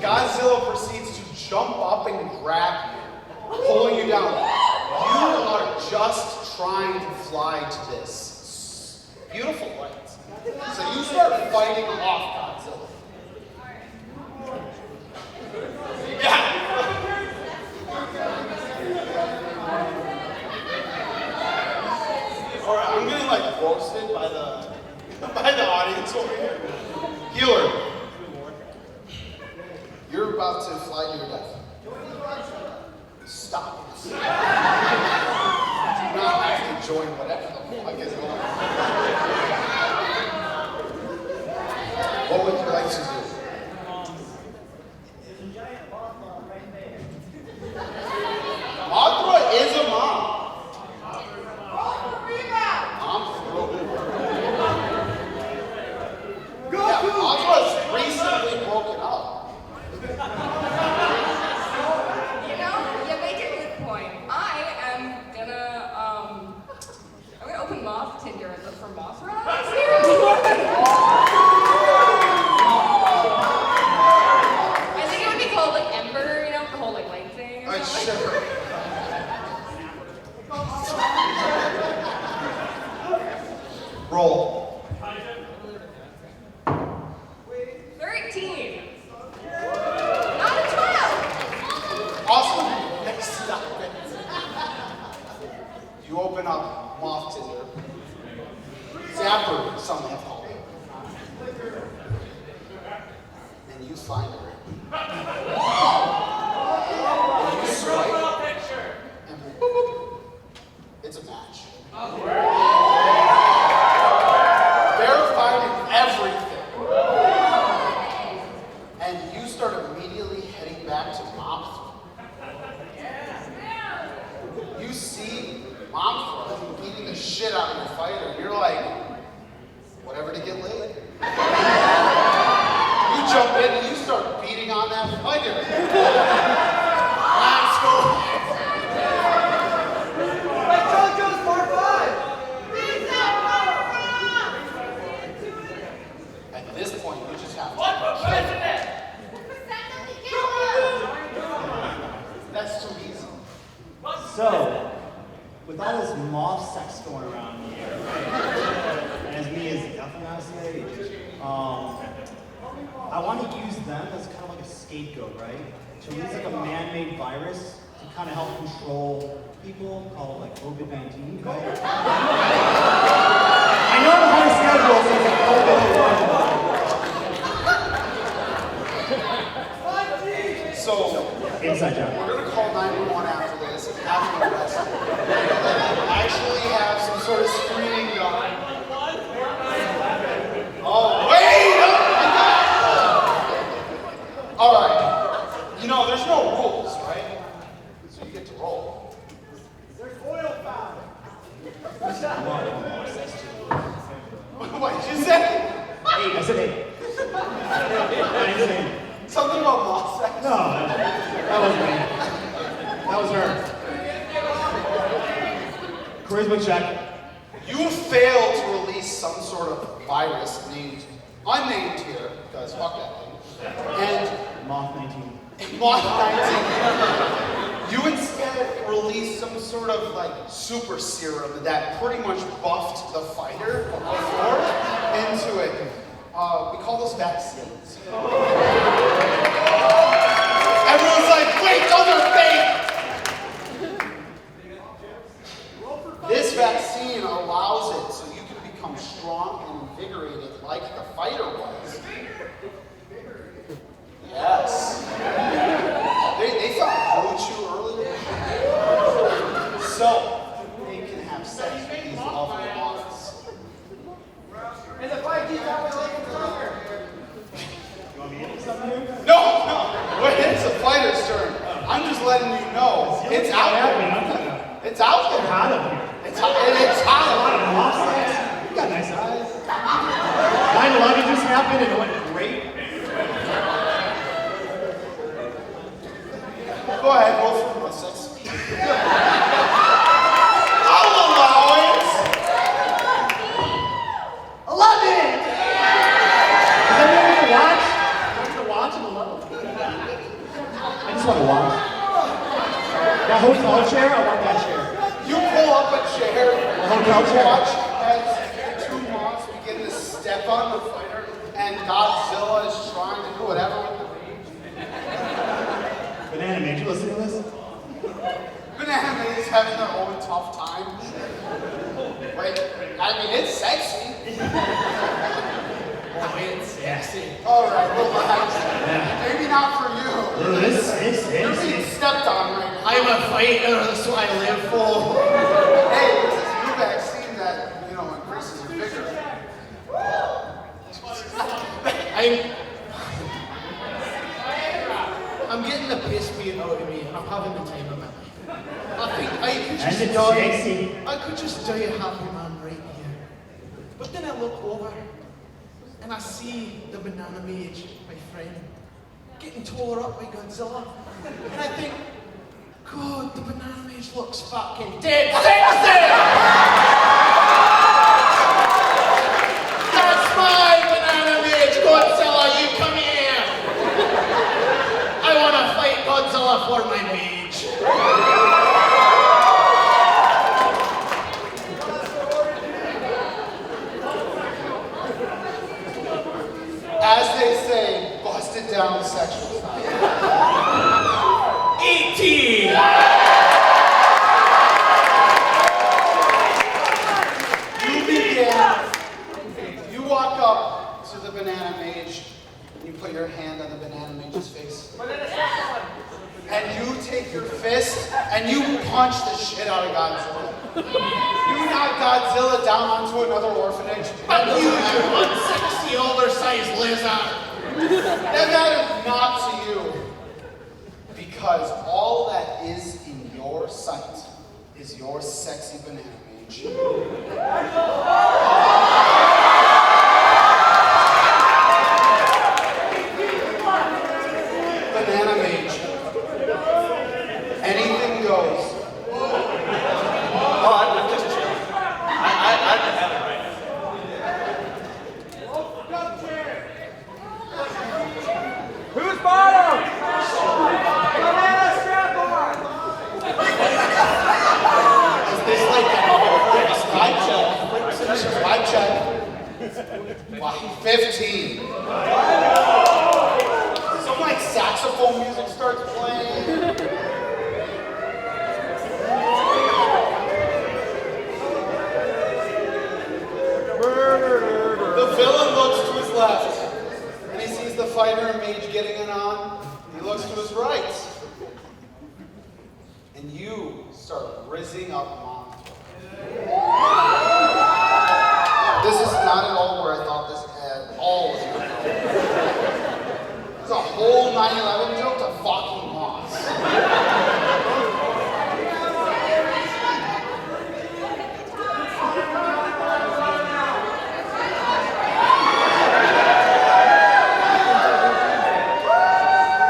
Godzilla proceeds to jump up and grab you, pulling you down. You are just trying to fly to this beautiful light. So you start fighting off Godzilla. Yeah. Alright, I'm getting like roasted by the audience over here. Healer. You're about to fly to your death. Stop. Do not have to join whatever the fuck is going on. What would you like to do? Mothra is a mom. Yeah, Mothra's recently broken up. You know, you make a good point. I'm gonna open Moth Tinder and look for Mothra. I think it would be called like Ember, you know, the whole like light thing. Or something. Sure. Roll. 13. Not a 12. Awesome. Stop it. You open up Moth Tinder. Zapper, some have called it. And you find her. And you swipe. And boop, boop. It's a match. Verified in everything. And you start immediately heading back to Mom-thra. You see Mom-thra beating the shit out of your fighter, and you're like, moth sex going around here, right? And as me is definitely not a CIA agent. I want to use them as kind of like a scapegoat, right? To release like a man-made virus to kind of help control people, called like COVID-19, right? I know I'm behind schedule, so it's COVID. So, inside job. We're gonna call 911 after this and have him arrested. Actually have some sort of screening done. Oh, wait! Alright. You know, there's no rules, right? So you get to roll. There's oil found. What did you say? 8. I said 8. I said 8. Something about moth sex? No, that wasn't me. That was her. Charisma check. You failed to release some sort of virus unnamed here, because fuck that thing. And Moth 19. Moth 19. You instead released some sort of like super serum that pretty much buffed the fighter before into it. We call those vaccines. Everyone's like, wait, those are fake! This vaccine allows it so you can become strong and invigorated like the fighter was. Yes. They thought Gochu earlier. So, they can have sex with these lovely moths. And the fight keeps happening stronger. You want me to get something here? No! Wait, it's the fighter's turn. I'm just letting you know. It's out there. It's out there. It's hot up here. It's hot. It's hot. A lot of moth sex. You got nice eyes. 9/11 just happened and it went great. Go ahead, roll for the sex. I'll allow it. 11! Is everyone going to watch? I'm going to watch at 11. I just want to watch. That hotel chair, I want that chair. You pull up a chair. hotel chair. Watch as two moths begin to step on the fighter, and Godzilla is trying to do whatever with the rage. Banana Man, you listen to this? Banana Man is having their own tough time. Wait, I mean, it's sexy. Oh, it's sexy. Alright, relax. Maybe not for you. You're being stepped on right now. I'm a fighter, that's what I live for. Hey, this is a new vaccine that, increases your vigor. I'm getting the piss beat out of me, and I'm having the time of my life. I think I could just die a happy man right here. But then I look over, and I see the banana mage, my friend, getting tore up by Godzilla. And I think, God, the banana mage looks fucking dead sexy! That's my banana mage, Godzilla, you come here! I want to fight Godzilla for my mage. As they say, busted down sexual side. 18! You walk up to the banana mage, and you put your hand on the banana mage's face. And you take your fist, and you punch the shit out of Godzilla. You knock Godzilla down onto another orphanage. But you unsexy, oversized lizard! That matters not to you. Because all that is in your sight is your sexy banana mage. Banana mage. Anything goes. Oh, I'm just chilling. I'm in heaven right now. Who's bottom? Banana strap on! Is this like a Wow, 15. Some like saxophone music starts playing. The villain looks to his left, and he sees the fighter and mage getting it on. He looks to his right, and you start rizzing up Mom-thra. This is not at all where I thought this at all was going to go. It's a whole 9/11 joke to fucking moths.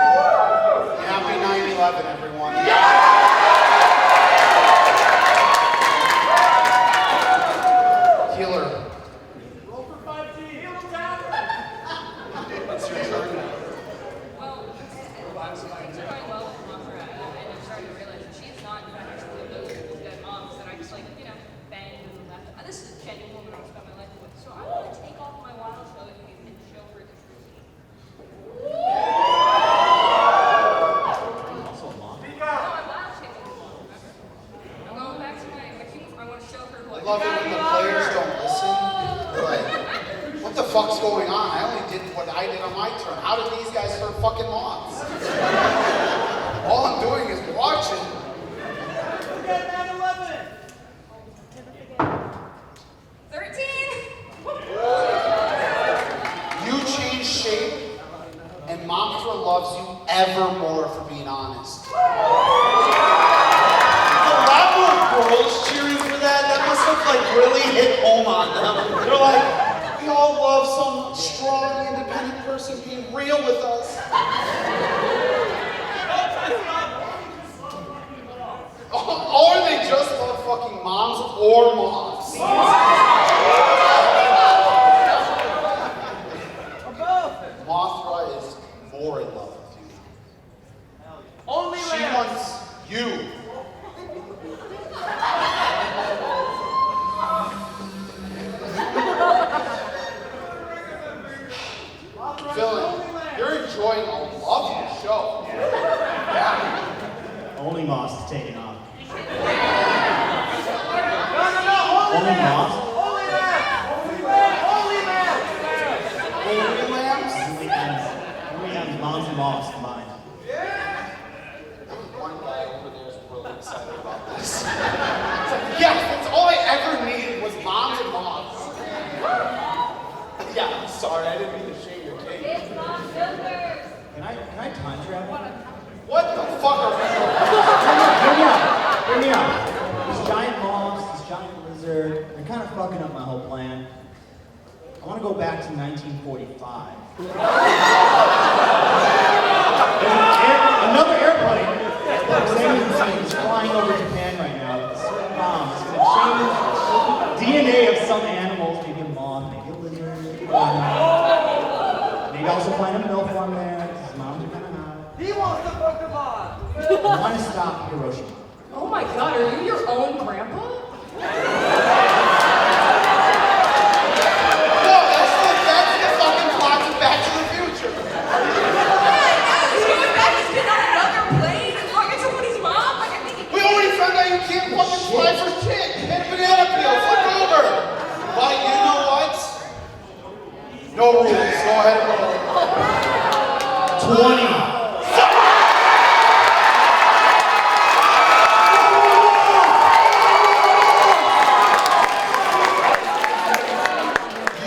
Happy 9/11, everyone. Healer. Roll for 5G. Heal him down. It's your turn now. Well, things are going well with Mothra, and I'm starting to realize that she's not actually one of those dead moms that I just like, bang and left. This is a genuine woman I've spent my life with, so I want to take off my wild show and show her the truth. Speak No, up. I'm wild shaking this one, remember? I'm going back to my team. I want to show her I what. love it when the players don't listen. They're like, what the fuck's going on? I only did what I did on my turn. How did these guys start fucking moths? All I'm doing is watching. Forget 9/11. 13! You change shape, and Mom-thra loves you ever more for being honest. A lot more girls cheering for that. That must have really hit home on them. They're like, we all love some strong, independent person being real with us. Or they just love fucking moms or moths. Mothra is more in love with you now. Only She lambs. wants you. Villain, you're enjoying a lovely show. Yeah. Only Moss taking off. No. Only Moss? Only lambs. Only lambs. Only lambs? Only ends. Only ends. Moms and Moss combined. One guy over there is really excited about this. It's like, yes, that's all I ever needed was moms and moms. Yeah, I'm sorry, I didn't mean to shame your cake. It's mom filters. Can I time travel? What the fuck are we doing? Hear me out. These giant moths, this giant lizard, they're kind of fucking up my whole plan. I want to go back to 1945. There's another airplane. It's flying over Japan right now. It's a bomb. It's going to change DNA of some animals, maybe a moth, maybe a lizard. Maybe also find a milk farm there. His moms are kind of hot. He wants to fuck the mod. I want to stop Hiroshima. Oh my god, are you your own grandpa? No, that's the fucking plot to Back to the Future. He's going back, he's been on another plane and talking to somebody's mom? Like, I think We already found out you can't fucking fly for shit. You hit a banana peel, flip over. But you know what? No rules. Go ahead and roll. 20.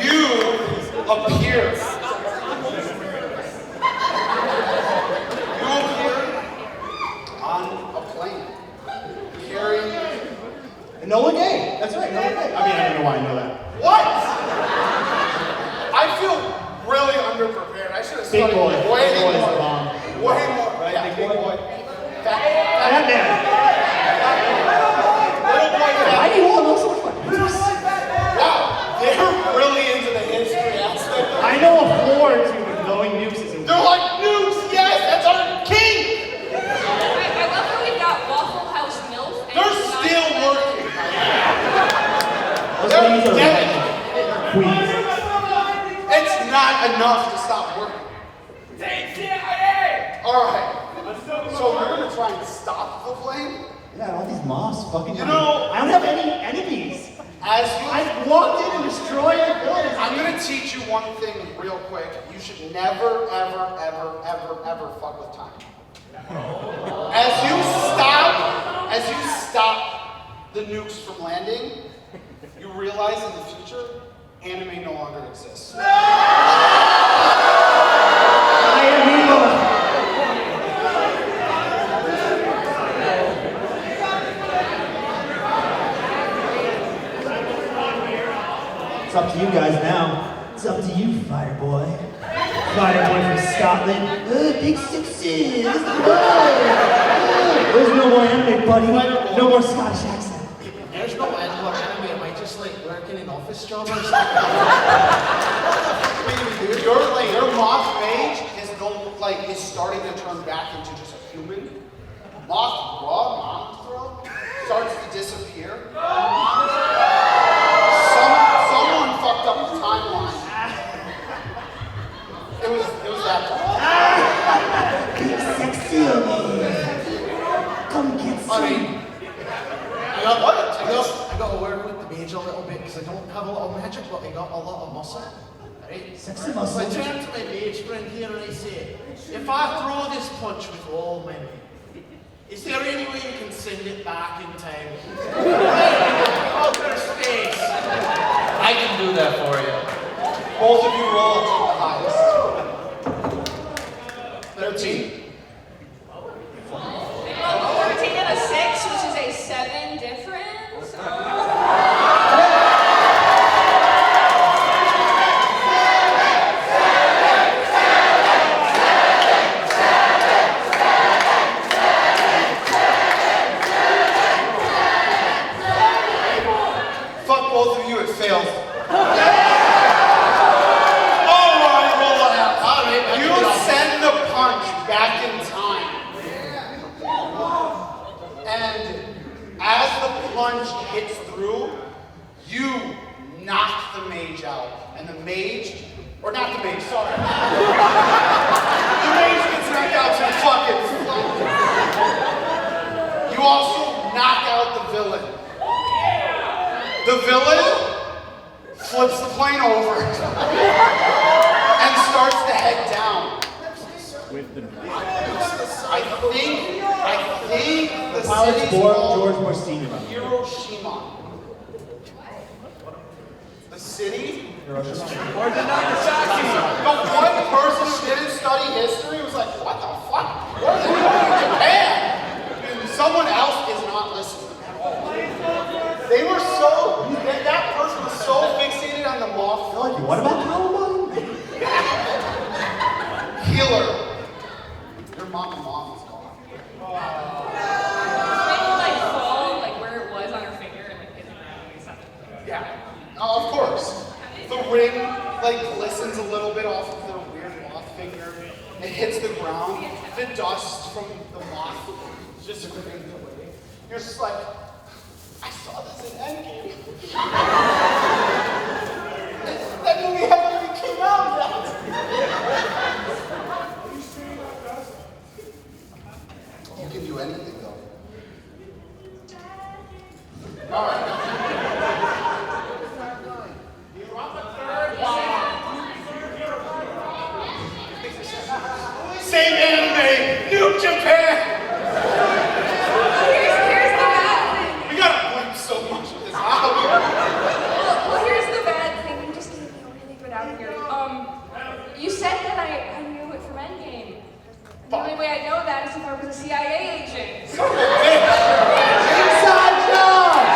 You appear. You appear on a plane carrying. Enola Gay. That's right, Enola Gay. I mean, I don't know why I know that. What? I feel really underprepared. I should have Big studied boy. way Big boy is more. the bomb. Way more. Right, Yeah, big boy. Fat Batman. Little boy, Why fat. do you all know so much? Wow, they're really into the history aspect. I know a floor or two with glowing nooses. They're like nukes. Yes, that's our king. I love how we've got Waffle House MILF and They're still working. Those They're things are dead. queens. that enough to stop working? Alright. So we're gonna try and stop the flame? Yeah, all these moths fucking. You know, I don't have any enemies. As you I walked in and destroyed the building. I'm gonna teach you one thing real quick. You should never, ever, ever, ever, ever fuck with time. As you stop the nukes from landing, you realize in the future, anime no longer exists. I am evil. It's up to you guys now. It's up to you, Fireboy. Fireboy from Scotland. Big success. There's no more anime, buddy. No more Scottish accent. There's no more anime. Am I just like working an office job or something? Your moth mage is starting to turn back into just a human. Mom-thra starts to disappear. Someone fucked up the timeline. It was that time. Sexy. Come get some. I got to work with the mage a little bit because I don't have a lot of magic, but I got a lot of muscle. Right? Sexy So muscle. I turn to my mage friend here and I say, if I throw this punch with all my might, is there any way you can send it back in time? Outer space. I can do that for you. Both of you roll to the highest. 13. 14 and a 6, which is a 7 difference. Fuck both of you, it fails. Alright, roll it out. You send the punch back in time. And as the punch hits through, you knock the mage out. And the mage, or not the mage, sorry. The mage gets knocked out to the fucking floor. You also knock out the villain. The villain flips the plane over and starts to head down. I think the Pilot's city's born called George Bush Sr. Hiroshima. The city? Hiroshima. The one person who didn't study history was like, what the fuck? What are they doing in Japan? And someone else is not listening at all. They were that person was so fixated on the Mothra. What about Columbine? Healer. Your mama is gone. Maybe like fall, like where it was on her finger and like hit the ground and something. Yeah. Of course. The ring glistens a little bit off of their weird moth finger. It hits the ground. The dust from the moth just rings away. You're just like, I saw this in Endgame. That movie hasn't even came out yet. You can do anything though. All right. Same anime, New Japan. Here's the bad thing. We gotta bleep so much of this out. Well, here's the bad thing. You just gave me a really good out here. You said that I knew it from Endgame. The only way I'd know that is if I was a CIA agent. Inside job!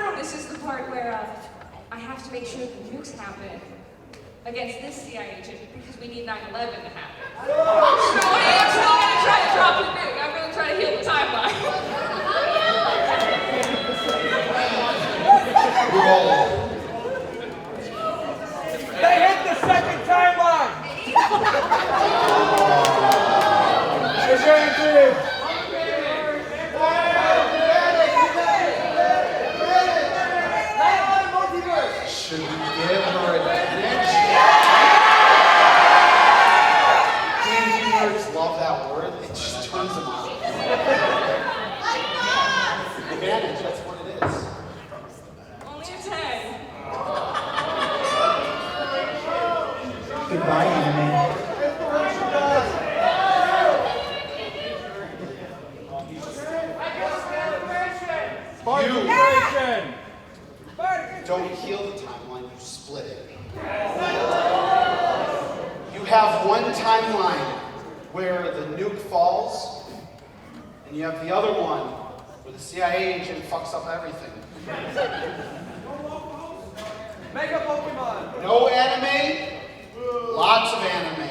But this is the part where I have to make sure the nukes happen against this CIA agent because we need 9/11 to happen. So I'm still gonna try to drop the nuke. I'm gonna try to heal the timeline. They hit the second timeline! Is your entry? timeline where the nuke falls, and you have the other one where the CIA agent fucks up everything. Make a Pokemon. No anime, lots of anime.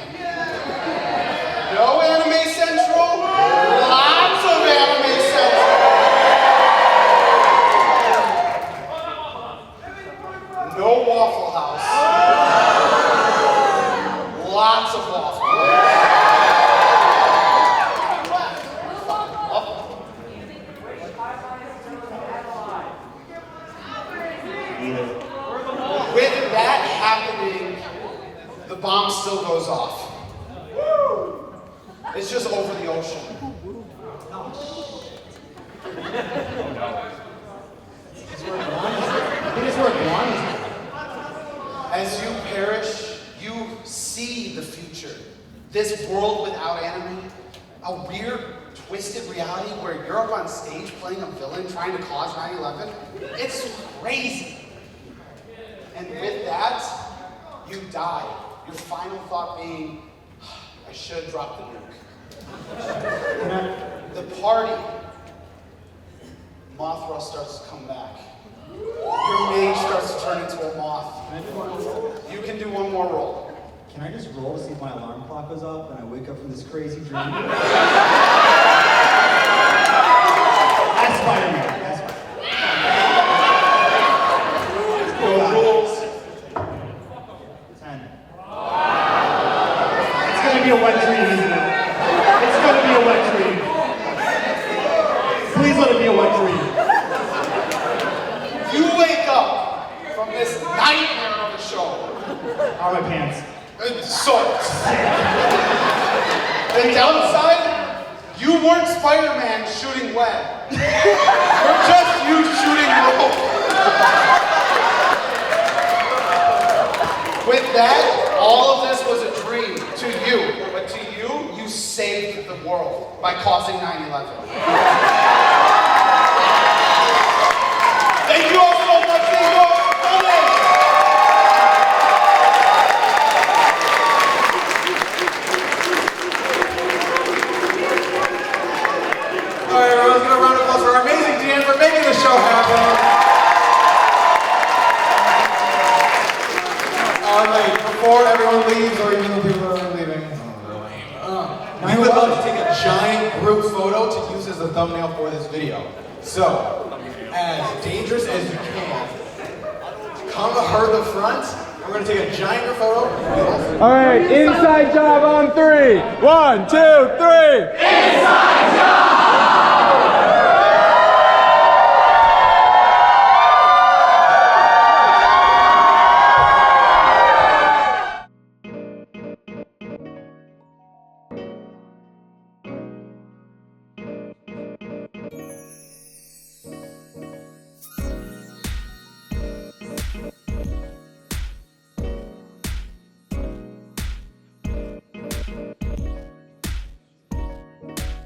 No Anime Central, lots of Anime Central. No Waffle House, lots of Waffle With that happening, the bomb still goes off. It's just over the ocean. As you perish, you see the future. This world without anime, a weird, twisted reality where you're up on stage playing a villain trying to cause 9/11. It's crazy. And with that, you die. Your final thought being, I should have dropped the nuke. The party, Mothra starts to come back. Your mage starts to turn into a moth. You can do one more roll. Can I just roll to see if my alarm clock goes off and I wake up from this crazy dream? That's Spider-Man. That's Spider-Man. No rules. 10. It's gonna be a wet dream, isn't it? It's gonna be a wet dream. Please let it be a wet dream. You wake up from this nightmare of a show. How are my pants? Sorts. The downside, you weren't Spider-Man shooting web. You're just you shooting rope. With that, all of this was a dream to you. But to you, you saved the world by causing 9/11. Thank you all so much. Thank you all for coming. All right, everyone's gonna round of applause for our amazing Dan for making the show happen. All right, before everyone leaves, or even the people that are leaving, we would love to take a giant group photo to use as the thumbnail for this video. So, as dangerous as you can, come herd the front. We're gonna take a giant group photo. All right, inside job on 3. 1, 2, 3. Inside job!